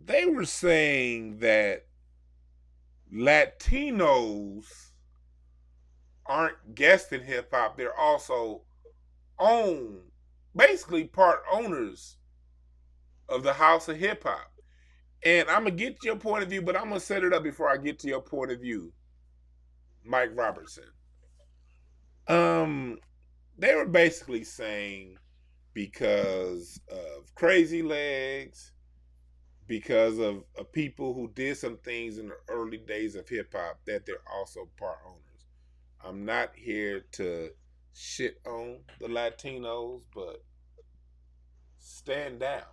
they were saying that Latinos aren't guests in hip hop. They're also basically part owners of the house of hip hop. And I'm going to get to your point of view, but I'm going to set it up before I get to your point of view, Mike Robertson. They were basically saying because of Crazy Legs, because of people who did some things in the early days of hip hop, that they're also part owners. I'm not here to shit on the Latinos, but stand down,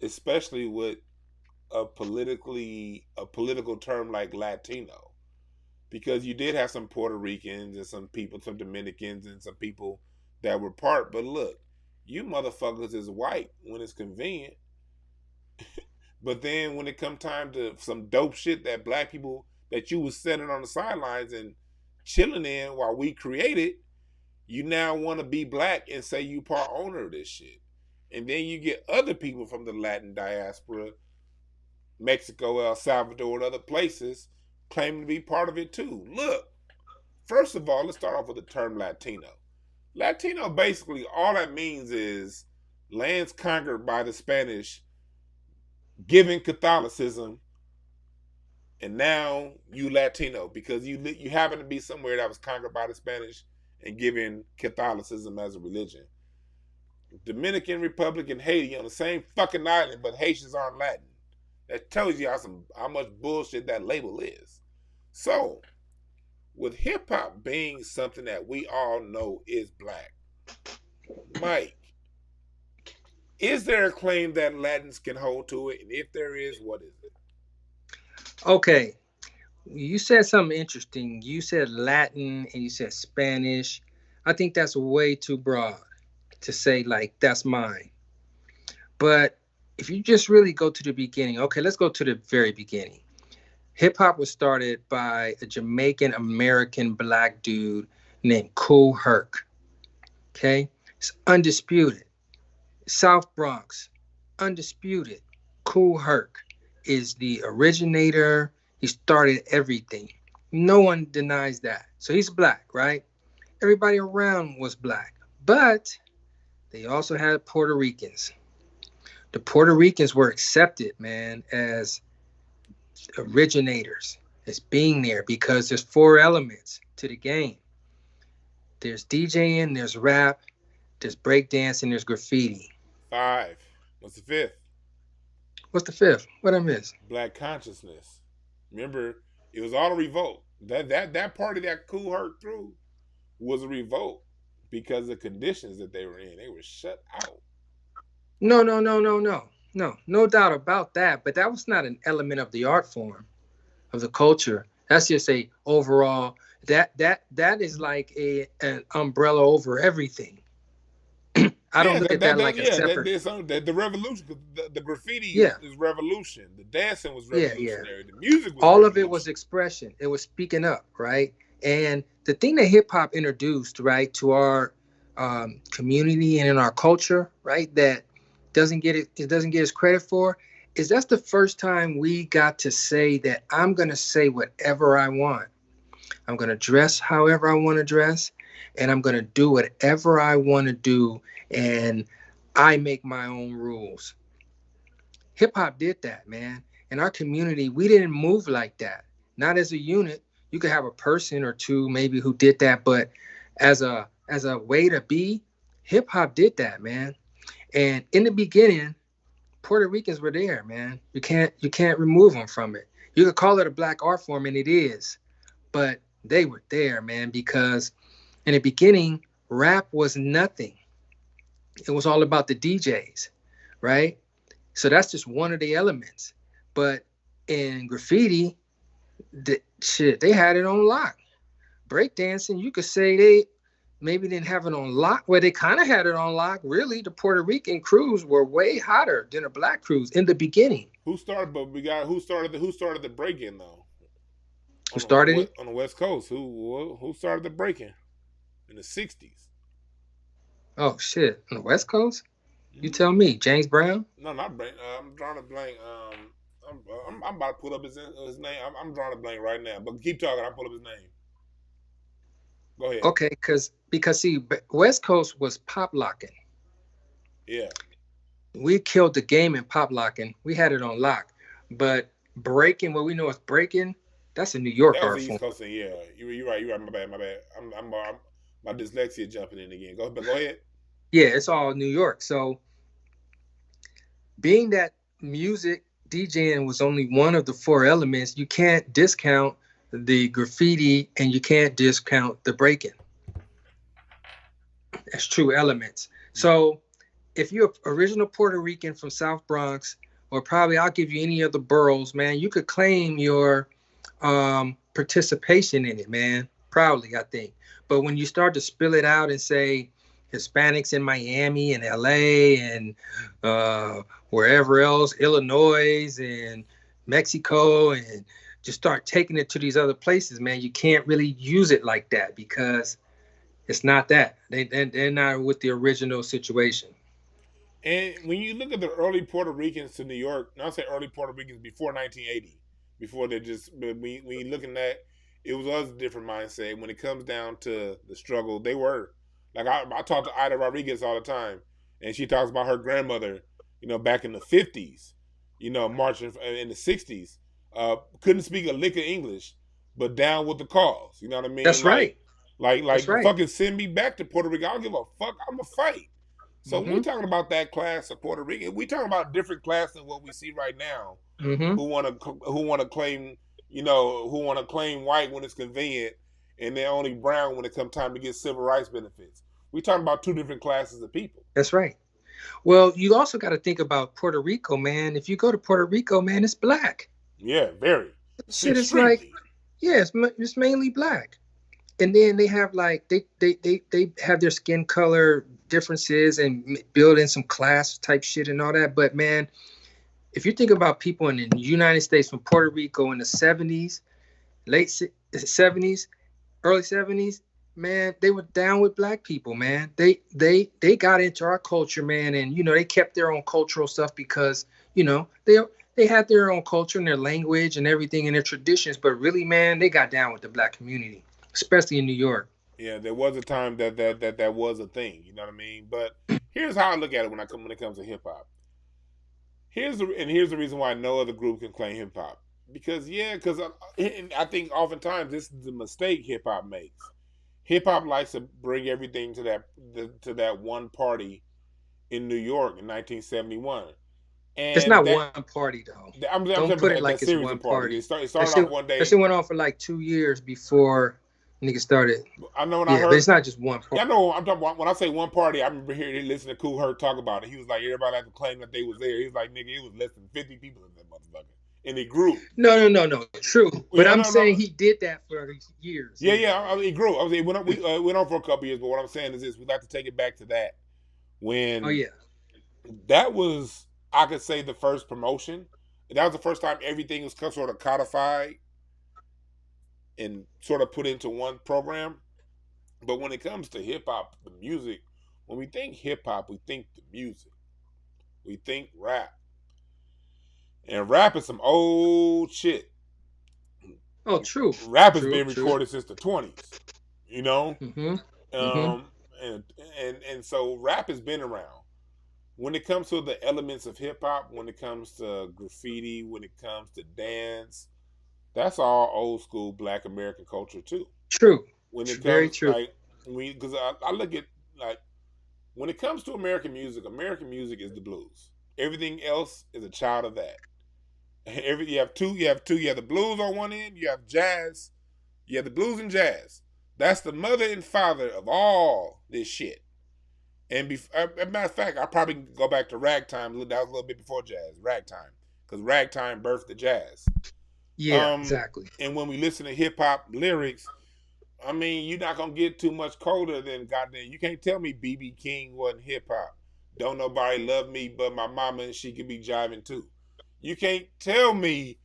especially with a political term like Latino, because you did have some Puerto Ricans and some people, some Dominicans and some people that were part. But look, you motherfuckers is white when it's convenient. But then when it come time to some dope shit that black people that you was sitting on the sidelines and chilling in while we created, You now want to be black and say you part owner of this shit. And then you get other people from the Latin diaspora, Mexico, El Salvador, and other places, claiming to be part of it too. Look, first of all, let's start off with the term Latino. Latino, basically, all that means is lands conquered by the Spanish, giving Catholicism, and now you Latino because you happen to be somewhere that was conquered by the Spanish and given Catholicism as a religion. Dominican Republic and Haiti on the same fucking island, but Haitians aren't Latin. That tells you how much bullshit that label is. So, with hip hop being something that we all know is black, Mike, is there a claim that Latins can hold to it? And if there is, what is it? Okay. You said something interesting. You said Latin and you said Spanish. I think that's way too broad to say, like, that's mine. But if you just really go to the beginning, okay, let's go to the very beginning. Hip hop was started by a Jamaican American black dude named Kool Herc. Okay? It's undisputed. South Bronx, undisputed. Kool Herc is the originator. He started everything. No one denies that. So he's black, right? Everybody around was black. But they also had Puerto Ricans. The Puerto Ricans were accepted, man, as originators, as being there, because there's 4 elements to the game. There's DJing, there's rap, there's breakdancing, there's graffiti. 5. What's the 5th? What's the 5th? What I miss? Black consciousness. Remember, it was all a revolt. That party that Kool Herc threw was a revolt because of the conditions that they were in. They were shut out. No doubt about that. But that was not an element of the art form, of the culture. That's just a overall. That is like an umbrella over everything. I don't look at that like a separate. The revolution, the graffiti is revolution. The dancing was revolutionary. The music was all of it was expression. It was speaking up, right? And the thing that hip hop introduced, right, to our community and in our culture, right, that doesn't get its credit for, is that's the first time we got to say that I'm gonna say whatever I want. I'm gonna dress however I want to dress, and I'm gonna do whatever I want to do, and I make my own rules. Hip hop did that, man. In our community, we didn't move like that. Not as a unit. You could have a person or two maybe who did that, but as a way to be, hip hop did that, man. And in the beginning, Puerto Ricans were there, man. You can't remove them from it. You could call it a black art form, and it is, but they were there, man, because in the beginning, rap was nothing. It was all about the DJs, right? So that's just one of the elements. But in graffiti, they had it on lock. Breakdancing, you could say they maybe didn't have it on lock. Well, they kind of had it on lock. Really, the Puerto Rican crews were way hotter than the black crews in the beginning. Who started the break-in though? Who started it on the West Coast? Who started the break-in in the '60s? Oh shit, on the West Coast? You tell me, James Brown? No, not Brown. I'm drawing a blank. I'm about to pull up his name. I'm drawing a blank right now. But keep talking. I'll pull up his name. Go ahead. Okay, because see, West Coast was pop locking. Yeah. We killed the game in pop locking. We had it on lock. But breaking, what we know is breaking, that's a New York art form. East Coast thing, yeah. You're right. My bad. I'm my dyslexia jumping in again. Go ahead. Yeah, it's all New York. So being that music DJing was only one of the 4 elements, you can't discount the graffiti and you can't discount the breaking. That's true elements. So if you're original Puerto Rican from South Bronx, or probably I'll give you any of the boroughs, man, you could claim your participation in it, man. Proudly, I think. But when you start to spill it out and say Hispanics in Miami and LA and wherever else, Illinois and Mexico, and just start taking it to these other places, man, you can't really use it like that because It's not that. They're not with the original situation. And when you look at the early Puerto Ricans to New York, not say early Puerto Ricans before 1980, before they just, but when you looking at, it was a different mindset. When it comes down to the struggle, they were. Like I talk to Ida Rodriguez all the time, and she talks about her grandmother, back in the 50s, marching in the 60s, couldn't speak a lick of English, but down with the cause. You know what I mean? That's right. Like That's right. fucking send me back to Puerto Rico. I don't give a fuck. I'm a fight. So when we talking about that class of Puerto Rican, we talking about different class than what we see right now, who want to claim, who want to claim white when it's convenient, and they're only brown when it comes time to get civil rights benefits. We talking about two different classes of people. That's right. Well, you also got to think about Puerto Rico, man. If you go to Puerto Rico, man, it's black. Yeah, very. Shit is like, yeah, it's mainly black. And then they have like they have their skin color differences and build in some class type shit and all that. But man, if you think about people in the United States from Puerto Rico in the 70s, late 70s, early 70s, man, they were down with black people, man. They got into our culture, man, and they kept their own cultural stuff because they had their own culture and their language and everything and their traditions. But really, man, they got down with the black community, especially in New York. Yeah, there was a time that was a thing. You know what I mean? But here's how I look at it when it comes to hip hop. Here's the reason why no other group can claim hip hop. Because I think oftentimes this is the mistake hip hop makes. Hip hop likes to bring everything to that one party in New York in 1971. And it's not one party though. Don't put it like it's one party. It started off one day. That shit went on for like 2 years before niggas started. I know when I heard, but it's not just one party. I know I'm talking about. When I say one party, I remember hearing listening to Kool Herc talk about it. He was like, everybody had to claim that they was there. He was like, nigga, it was less than 50 people in that motherfucker, and it grew. No, true. But I'm saying he did that for years. Yeah, it grew. It went on for a couple years. But what I'm saying is this: we'd like to take it back to that when. Oh yeah. That was, I could say, the first promotion. That was the first time everything was sort of codified and sort of put into one program. But when it comes to hip hop, the music, when we think hip hop, we think the music. We think rap. And rap is some old shit. Oh, true. Rap has been recorded since the 20s. And so rap has been around. When it comes to the elements of hip hop, when it comes to graffiti, when it comes to dance, that's all old school Black American culture too. True. When it comes, very true. Because I look at when it comes to American music is the blues. Everything else is a child of that. You have the blues on one end, you have jazz, you have the blues and jazz. That's the mother and father of all this shit. And as a matter of fact, I'll probably go back to ragtime. That was a little bit before jazz, ragtime, because ragtime birthed the jazz. Yeah, exactly. And when we listen to hip hop lyrics, I mean, you're not gonna get too much colder than goddamn. You can't tell me BB King wasn't hip hop. Don't nobody love me but my mama, and she could be jiving too. You can't tell me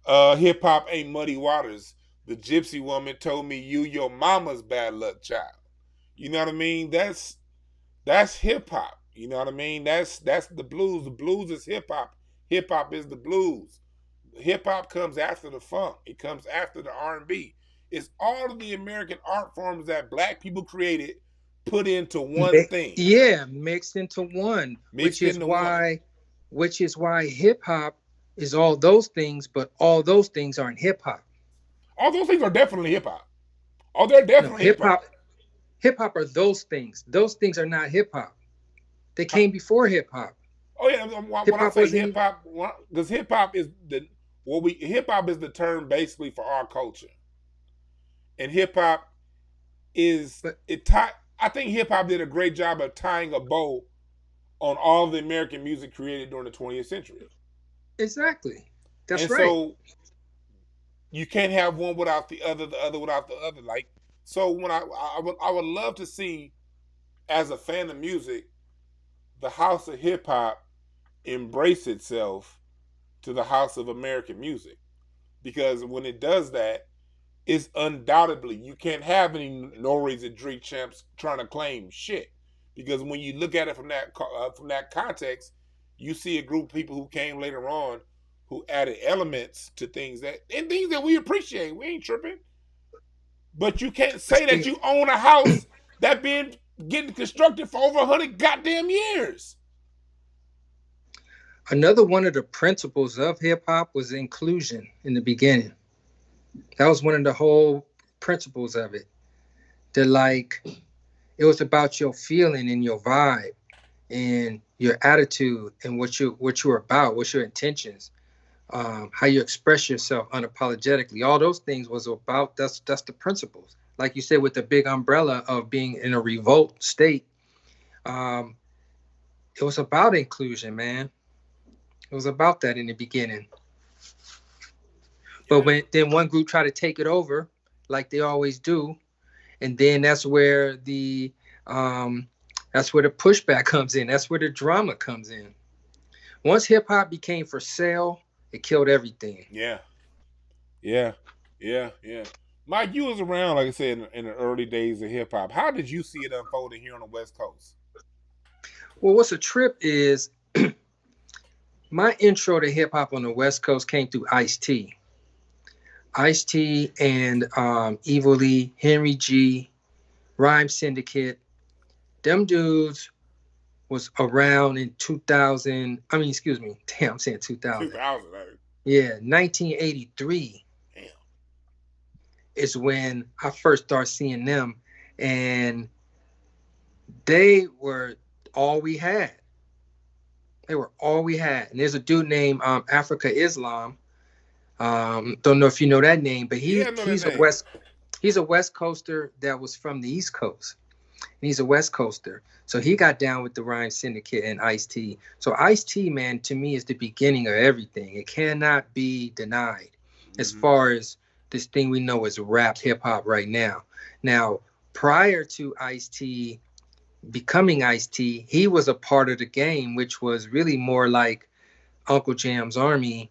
hip hop ain't Muddy Waters. The gypsy woman told me you your mama's bad luck child. You know what I mean? That's hip hop. You know what I mean? That's the blues. The blues is hip hop. Hip hop is the blues. Hip hop comes after the funk. It comes after the R&B. It's all of the American art forms that Black people created, put into one thing. Yeah, mixed into one. Which is why hip hop is all those things, but all those things aren't hip hop. All those things are definitely hip hop. Oh, they're definitely hip hop. Hip hop are those things. Those things are not hip hop. They came before hip hop. Oh yeah, when I say hip hop, because hip hop is the term basically for our culture, and hip hop I think hip hop did a great job of tying a bow on all of the American music created during the 20th century. Exactly, that's and right. So you can't have one without the other without the other. Like, so when I would love to see, as a fan of music, the house of hip hop embrace itself to the house of American music, because when it does that, is undoubtedly, you can't have any Norries and drink champs trying to claim shit, because when you look at it from that context, you see a group of people who came later on who added elements to things that we appreciate. We ain't tripping, but you can't say that you own a house that been getting constructed for over 100 goddamn years. Another one of the principles of hip hop was inclusion in the beginning. That was one of the whole principles of it. That, like, it was about your feeling and your vibe and your attitude and what you're about, what's your intentions, how you express yourself unapologetically. All those things was about, that's the principles. Like you said, with the big umbrella of being in a revolt state, it was about inclusion, man. It was about that in the beginning. But then one group tried to take it over, like they always do, and then that's where the pushback comes in. That's where the drama comes in. Once hip hop became for sale, it killed everything. Yeah. Mike, you was around, like I said, in the early days of hip hop. How did you see it unfolding here on the West Coast? Well, what's a trip is my intro to hip hop on the West Coast came through Ice-T. Ice-T and Evil Lee, Henry G, Rhyme Syndicate. Them dudes was around in 2000. I mean, excuse me. Damn, I'm saying 2000. 2000, right? Yeah, 1983. Damn. Is when I first started seeing them, and they were all we had. They were all we had. And there's a dude named Africa Islam. Don't know if you know that name, but he's a West Coaster that was from the East Coast. And he's a West Coaster. So he got down with the Rhyme Syndicate and Ice-T. So Ice-T, man, to me is the beginning of everything. It cannot be denied as far as this thing we know as rap hip hop right now. Now, prior to Ice-T becoming Ice-T, he was a part of the game, which was really more like Uncle Jam's Army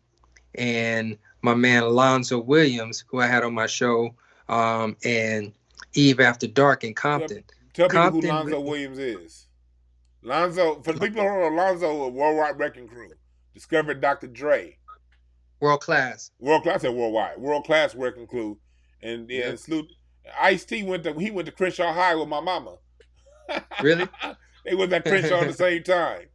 and my man Alonzo Williams, who I had on my show, and Eve After Dark in Compton. Tell people who Lonzo Williams is. Lonzo, for the people who are Lonzo, Worldwide Wrecking Crew, discovered Dr. Dre. World class. I said worldwide. World class Wrecking Crew. And yeah, salute. Ice-T went to Crenshaw High with my mama. Really? They was at Crenshaw at the same time.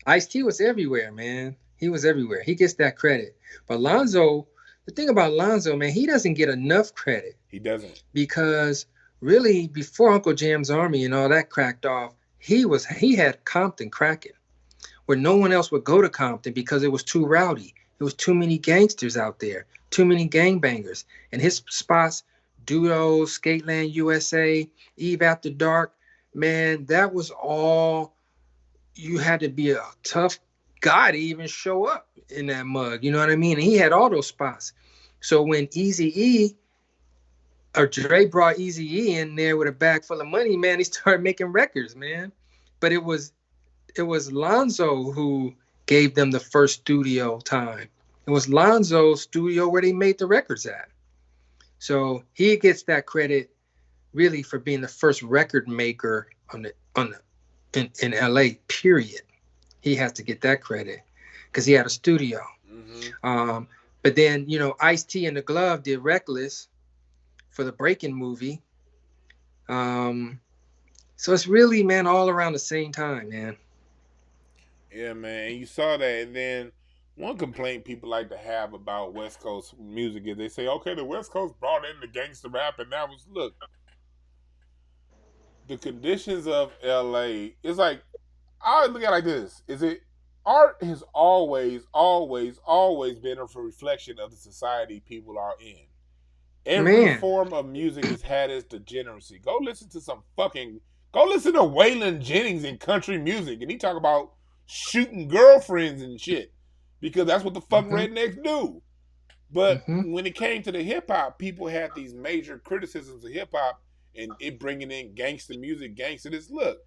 Ice-T was everywhere, man. He was everywhere. He gets that credit. But Lonzo, the thing about Lonzo, man, he doesn't get enough credit. He doesn't. Because really, before Uncle Jam's Army and all that cracked off, he had Compton cracking, where no one else would go to Compton because it was too rowdy. There was too many gangsters out there, too many gangbangers. And his spots, Dudo, Skateland USA, Eve After Dark, man, that was all, you had to be a tough guy to even show up in that mug. You know what I mean? And he had all those spots. So when Eazy-E or Dre brought Eazy-E in there with a bag full of money, man, he started making records, man. But it was Lonzo who gave them the first studio time. It was Lonzo's studio where they made the records at. So he gets that credit really for being the first record maker in LA, period. He has to get that credit because he had a studio. But then, you know, Ice-T and the Glove did Reckless for the Breaking movie. So it's really, man, all around the same time, man. Yeah, man. You saw that. And then one complaint people like to have about West Coast music is they say, okay, the West Coast brought in the gangster rap, and that was, look, the conditions of LA, it's like, I look at it like this. Art has always been a reflection of the society people are in. Every form of music has had its degeneracy. Go listen to Waylon Jennings in country music, and he talk about shooting girlfriends and shit, because that's what the fuck rednecks do. But when it came to the hip hop, people had these major criticisms of hip hop and it bringing in gangster music, gangster this. Look,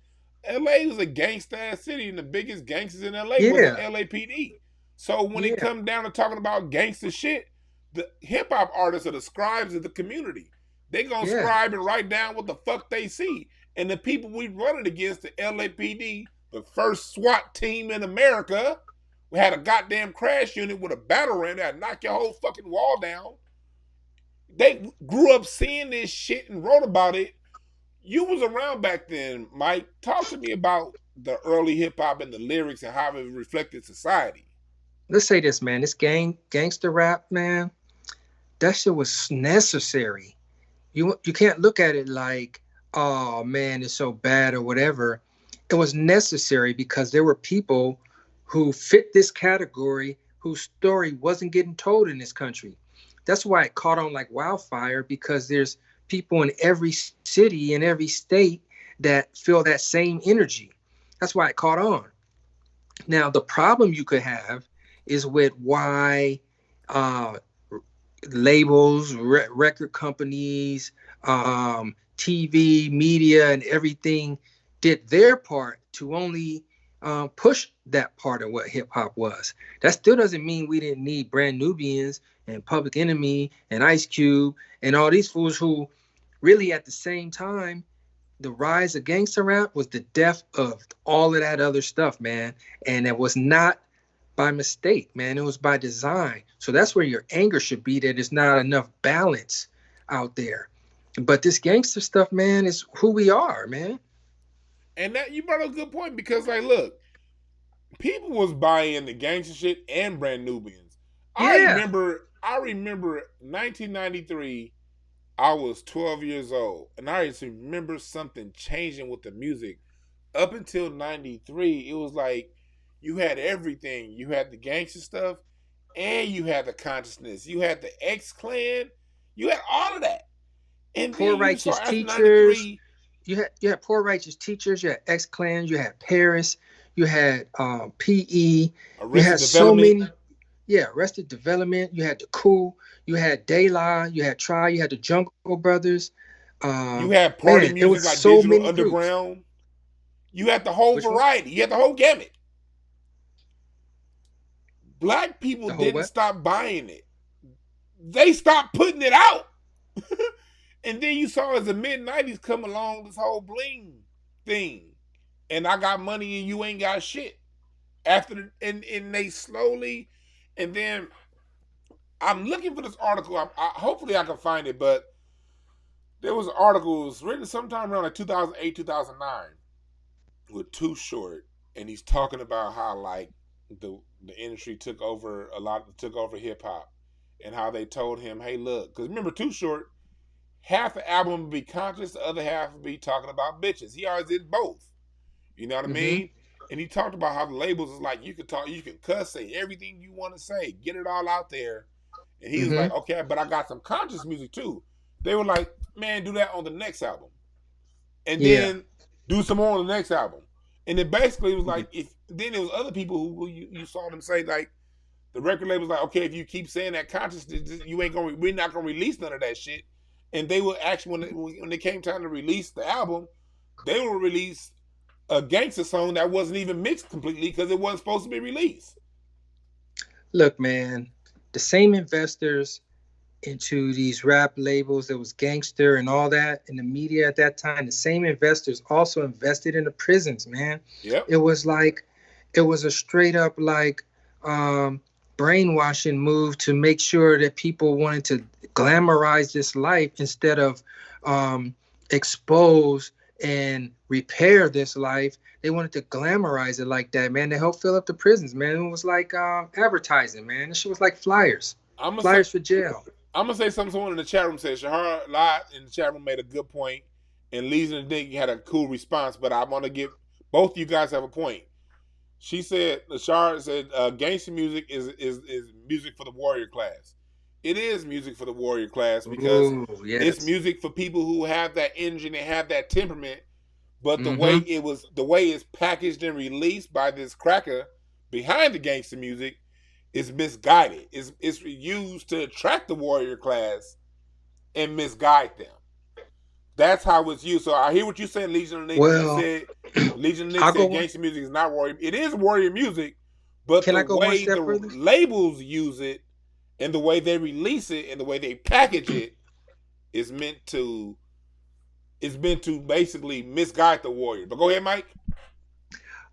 LA was a gangsta ass city, and the biggest gangsters in LA was the LAPD. So when it come down to talking about gangster shit, the hip hop artists are the scribes of the community. They gonna Yeah. scribe and write down what the fuck they see. And the people we running against, the LAPD, the first SWAT team in America, we had a goddamn crash unit with a battle ram that knock your whole fucking wall down. They grew up seeing this shit and wrote about it. You was around back then, Mike. Talk to me about the early hip hop and the lyrics and how it reflected society. Let's say this, man. This gangster rap, man. That shit was necessary. You can't look at it like, oh man, it's so bad or whatever. It was necessary because there were people who fit this category whose story wasn't getting told in this country. That's why it caught on like wildfire, because there's people in every city in every state that feel that same energy. That's why it caught on. Now, the problem you could have is with why labels, record companies, TV, media, and everything did their part to only push that part of what hip hop was. That still doesn't mean we didn't need Brand Nubians and Public Enemy and Ice Cube and all these fools who really at the same time, the rise of gangster rap was the death of all of that other stuff, man. And it was not by mistake, man. It was by design. So that's where your anger should be, that there's not enough balance out there. But this gangster stuff, man, is who we are, man. And that you brought up a good point, because like, look, people was buying the gangster shit and Brand Nubians. Yeah. I remember 1993. I was 12 years old, and I just remember something changing with the music. Up until 93, it was like you had everything. You had the gangster stuff, and you had the consciousness. You had the X-Clan. You had all of that. And Poor Righteous Teachers. You had Poor Righteous Teachers. You had X-Clan. You had Paris. You had PE. You had so many. Yeah, Arrested Development. You had the Coup. You had De La. You had Try. You had the Jungle Brothers. You had party music like so Digital Underground. Groups. You had the whole variety. You had the whole gamut. Black people didn't stop buying it. They stopped putting it out. And then you saw as the mid-90s come along, this whole bling thing. And I got money and you ain't got shit. And they slowly, and then I'm looking for this article. Hopefully I can find it, but there was an article, it was written sometime around like 2008, 2009 with Too Short, and he's talking about how like the industry took over hip hop, and how they told him, hey, look, because remember Too Short, half the album would be conscious, the other half would be talking about bitches. He always did both. You know what I mean? And he talked about how the labels is like, you can talk, you can cuss, say everything you want to say, get it all out there. And he was like, okay, but I got some conscious music too. They were like, man, do that on the next album. And then do some more on the next album. And then basically it was like, then there was other people who you saw them say, like, the record label was like, okay, if you keep saying that consciousness, we're not gonna release none of that shit. And they were actually, when it came time to release the album, they will release a gangster song that wasn't even mixed completely because it wasn't supposed to be released. Look, man, the same investors into these rap labels that was gangster and all that in the media at that time, the same investors also invested in the prisons, man. Yep. It was a straight up like brainwashing move to make sure that people wanted to glamorize this life instead of expose and repair this life. They wanted to glamorize it like that, man. They helped fill up the prisons, man. It was like advertising, man. This shit was like flyers. Flyers for jail. I'm going to say something someone in the chat room said. Shahar Lot in the chat room made a good point, and Lisa and Dick had a cool response, but I want to give both you guys have a point. She said, Shahar said, gangster music is music for the warrior class. It is music for the warrior class because it's music for people who have that energy and they have that temperament. But the way it's packaged and released by this cracker behind the gangster music is misguided. It's used to attract the warrior class and misguide them. That's how it's used. So I hear what you said, Legion of Nick. Legion of Nick said gangster music is not warrior. It is warrior music, but the way the labels use it And the way they release it and the way they package it is meant to basically misguide the warrior. But go ahead, Mike.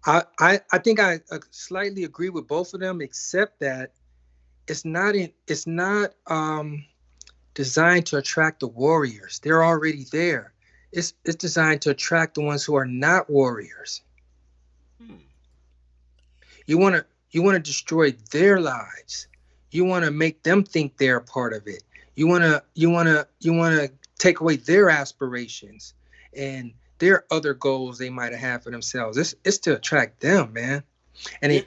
I think I slightly agree with both of them, except that it's not designed to attract the warriors. They're already there. It's designed to attract the ones who are not warriors. You want to destroy their lives. You want to make them think they're a part of it. You want to take away their aspirations and their other goals they might have had for themselves. It's to attract them, man. They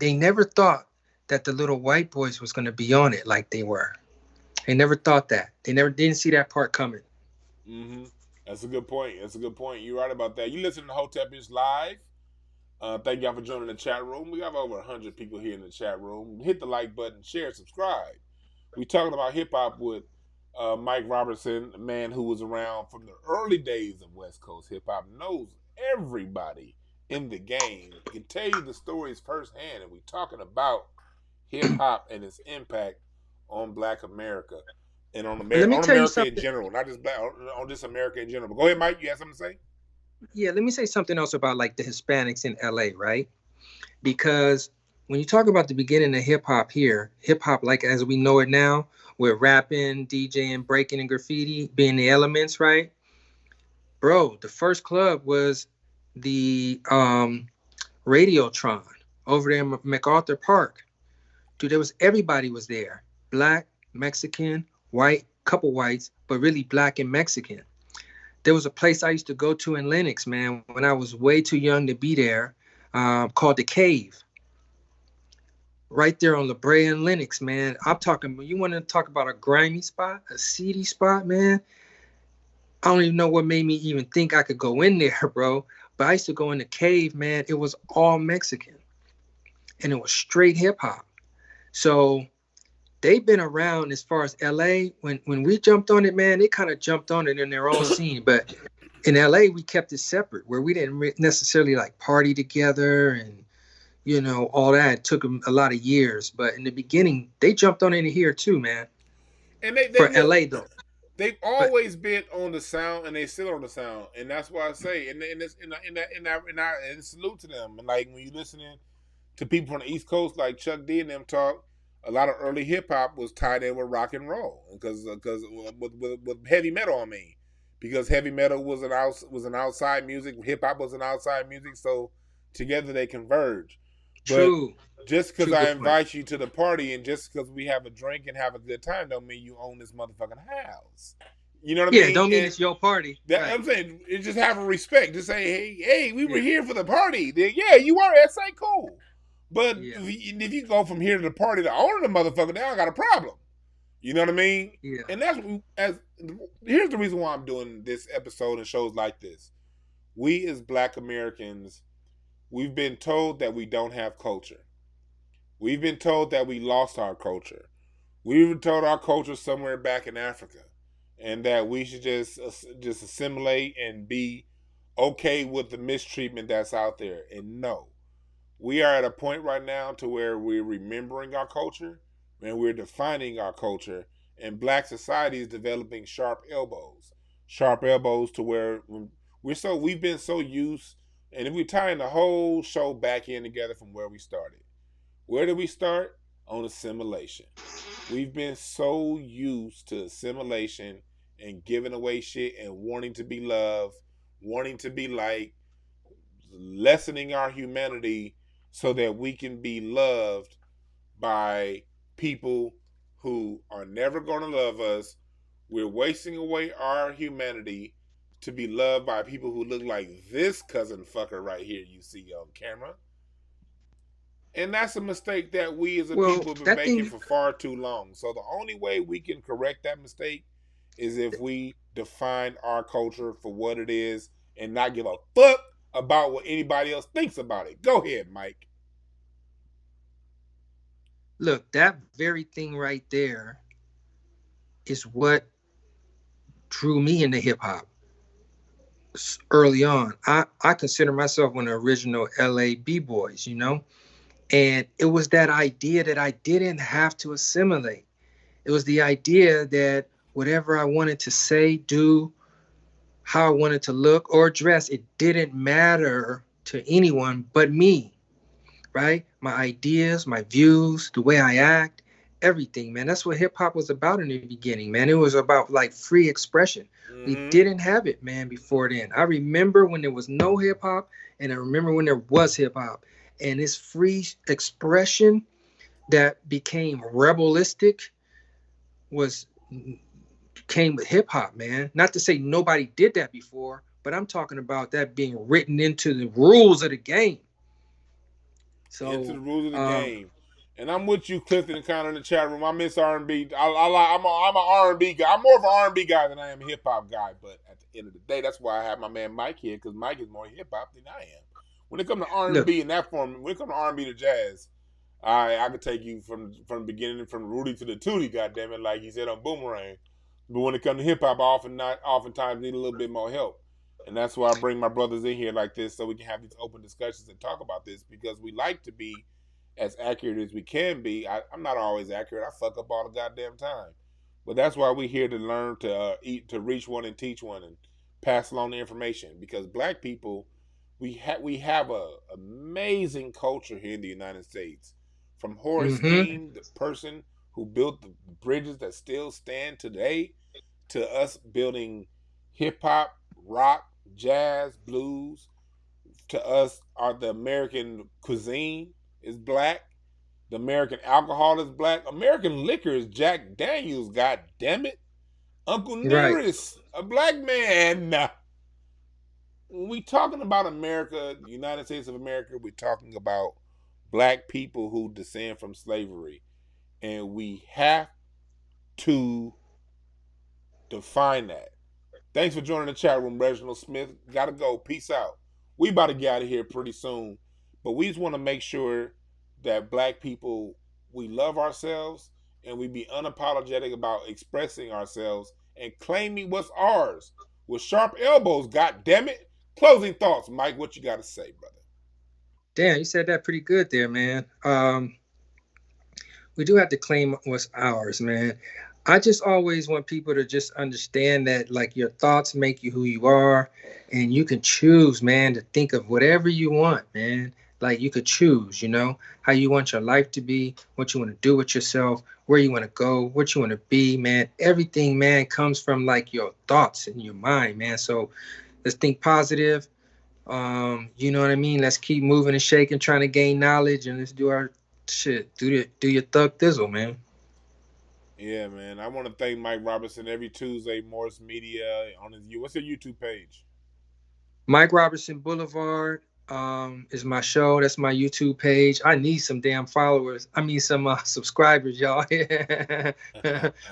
never thought that the little white boys was going to be on it like they were. They never thought that. They never didn't see that part coming. Mm-hmm. That's a good point. You're right about that. You listen to Hotepish live. Thank y'all for joining the chat room. We have over 100 people here in the chat room. Hit the like button, share, subscribe. We talking about hip hop with Mike Robertson, a man who was around from the early days of West Coast hip hop, knows everybody in the game, can tell you the stories firsthand, and we talking about hip hop and its impact on Black America and on America in general, not just Black, on just America in general. But go ahead, Mike. You have something to say? Yeah, let me say something else about like the Hispanics in LA, right? Because when you talk about the beginning of hip hop here, hip hop like as we know it now, with rapping, DJing, breaking, and graffiti being the elements, right? Bro, the first club was the Radiotron over there in MacArthur Park. Dude, everybody was there. Black, Mexican, white, couple whites, but really black and Mexican. There was a place I used to go to in Lenox, man, when I was way too young to be there, called The Cave. Right there on La Brea and Lenox, man. I'm talking, you want to talk about a grimy spot, a seedy spot, man? I don't even know what made me even think I could go in there, bro. But I used to go in The Cave, man. It was all Mexican. And it was straight hip hop. So they've been around as far as LA. When we jumped on it, man, they kind of jumped on it in their own scene. But in LA, we kept it separate, where we didn't necessarily like party together and, you know, all that. It took them a lot of years. But in the beginning, they jumped on it here too, man. And they for LA, though. They've always been on the sound, and they still on the sound, and that's why I say, and salute to them. And like when you listening to people from the East Coast, like Chuck D and them talk, a lot of early hip hop was tied in with rock and roll, because with heavy metal, I mean, because heavy metal was an outside music, hip hop was an outside music, so together they converge. True. But just because I invite you to the party and just because we have a drink and have a good time don't mean you own this motherfucking house. You know what I mean? Yeah, don't mean it's your party. Right. I'm saying, just have a respect. Just say, hey, we were here for the party. Then, yeah, you are. That's like cool. But if you go from here to the party to owning the motherfucker, now I got a problem. You know what I mean? Yeah. And here's the reason why I'm doing this episode and shows like this. We as Black Americans, we've been told that we don't have culture. We've been told that we lost our culture. We've been told our culture somewhere back in Africa, and that we should just assimilate and be okay with the mistreatment that's out there. And no, we are at a point right now to where we're remembering our culture and we're defining our culture. And Black society is developing sharp elbows to where we've been so used. And if we're tying the whole show back in together from where we started. Where did we start? On assimilation. We've been so used to assimilation and giving away shit and wanting to be loved, wanting to be liked, lessening our humanity so that we can be loved by people who are never going to love us. We're wasting away our humanity to be loved by people who look like this cousin fucker right here you see on camera. And that's a mistake that we as a people have been making for far too long. So the only way we can correct that mistake is if we define our culture for what it is and not give a fuck about what anybody else thinks about it. Go ahead, Mike. Look, that very thing right there is what drew me into hip hop early on. I consider myself one of the original LA B-boys, you know? And it was that idea that I didn't have to assimilate. It was the idea that whatever I wanted to say, do, how I wanted to look or dress, it didn't matter to anyone but me, right? My ideas, my views, the way I act, everything, man. That's what hip hop was about in the beginning, man. It was about like free expression. We Mm-hmm. didn't have it, man, before then. I remember when there was no hip hop, and I remember when there was hip hop. And this free expression that became rebelistic was came with hip hop, man. Not to say nobody did that before, but I'm talking about that being written into the rules of the game. Into the So, rules of the game. And I'm with you, Clifton, and kind of in the chat room. I miss R&B. I'm an R&B guy. I'm more of an R&B guy than I am a hip hop guy. But at the end of the day, that's why I have my man Mike here, because Mike is more hip hop than I am. When it comes to look, R&B in that form, when it comes to R&B to jazz, I could take you from the beginning, from Rudy to the Tootie, goddammit, like he said on Boomerang. But when it comes to hip hop, I oftentimes need a little bit more help. And that's why I bring my brothers in here like this so we can have these open discussions and talk about this, because we like to be as accurate as we can be. I'm not always accurate. I fuck up all the goddamn time. But that's why we're here to learn to eat, to reach one and teach one and pass along the information. Because black people, we have a amazing culture here in the United States. From Horace mm-hmm, Dean, the person who built the bridges that still stand today, to us building hip hop, rock, jazz, blues. To us, are the American cuisine is black. The American alcohol is black. American liquor is Jack Daniels. God damn it, Uncle right. Nearest, a black man. When we talking about America, the United States of America, we're talking about black people who descend from slavery, and we have to define that. Thanks for joining the chat room, Reginald Smith. Gotta go. Peace out. We about to get out of here pretty soon, but we just want to make sure that black people, we love ourselves and we be unapologetic about expressing ourselves and claiming what's ours with sharp elbows. God damn it! Closing thoughts, Mike. What you got to say, brother? Damn, you said that pretty good there, man. We do have to claim what's ours, man. I just always want people to just understand that, like, your thoughts make you who you are, and you can choose, man, to think of whatever you want, man. Like, you could choose, how you want your life to be, what you want to do with yourself, where you want to go, what you want to be, man. Everything, man, comes from like your thoughts and your mind, man. So let's think positive. You know what I mean? Let's keep moving and shaking, trying to gain knowledge, and let's do our shit. Do your thug thizzle, man. Yeah, man. I want to thank Mike Robertson every Tuesday. Morris Media on his. What's your YouTube page? Mike Robertson Boulevard is my show. That's my YouTube page. I need some damn followers. I mean, some subscribers, y'all.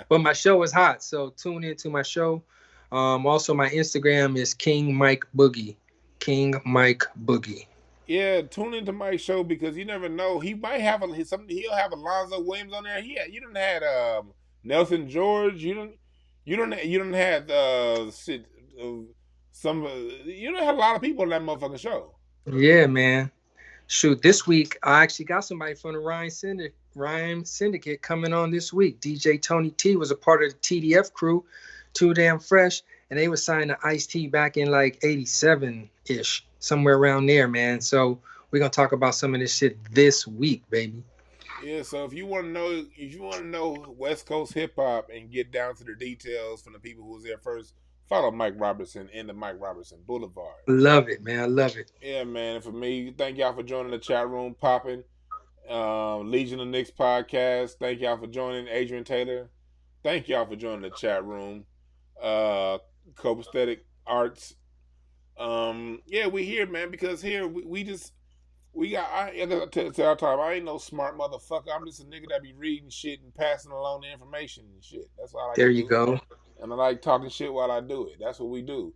But my show is hot, so tune into my show. Also, my Instagram is King Mike Boogie. King Mike Boogie. Yeah, tune into Mike's show, because you never know. He might have something. He'll have Alonzo Williams on there. You done had Nelson George. You don't had some. You don't have a lot of people on that motherfucking show. Yeah, man. Shoot, this week I actually got somebody from the Rhyme Syndicate coming on this week. DJ Tony T was a part of the TDF crew, Too Damn Fresh, and they were signed to Ice-T back in like 87-ish, somewhere around there, man. So we're gonna talk about some of this shit this week, baby. Yeah, so if you want to know West Coast hip hop and get down to the details from the people who was there first, follow Mike Robertson in the Mike Robertson Boulevard. Love it, man. I love it. Yeah, man. And for me, thank y'all for joining the chat room, popping. Legion of Knicks podcast. Thank y'all for joining. Adrian Taylor. Thank y'all for joining the chat room. Copaesthetic Arts. Yeah, we here, man, because here we got. I gotta tell our time. I ain't no smart motherfucker. I'm just a nigga that be reading shit and passing along the information and shit. That's all I like There to you do. go. And I like talking shit while I do it. That's what we do.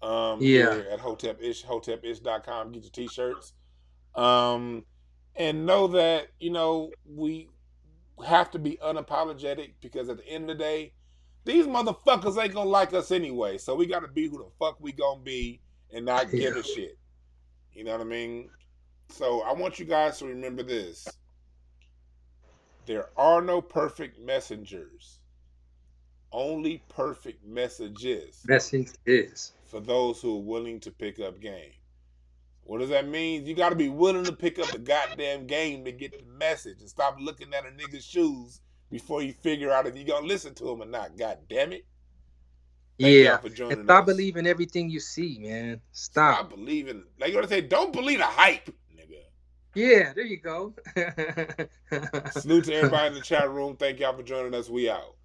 Yeah. Here at hotepish.com. Get your t-shirts. Um, and know that, we have to be unapologetic, because at the end of the day, these motherfuckers ain't gonna like us anyway. So we gotta be who the fuck we gonna be and not Yeah. give a shit. You know what I mean? So I want you guys to remember this. There are no perfect messengers. Only perfect messages. Message is. For those who are willing to pick up game. What does that mean? You got to be willing to pick up the goddamn game to get the message and stop looking at a nigga's shoes before you figure out if you're going to listen to him or not. God damn it. Thank y'all for joining and stop us. believing everything you see, man. Stop believing. Like you want to say, don't believe the hype, nigga. Yeah, there you go. Salute to everybody in the chat room. Thank y'all for joining us. We out.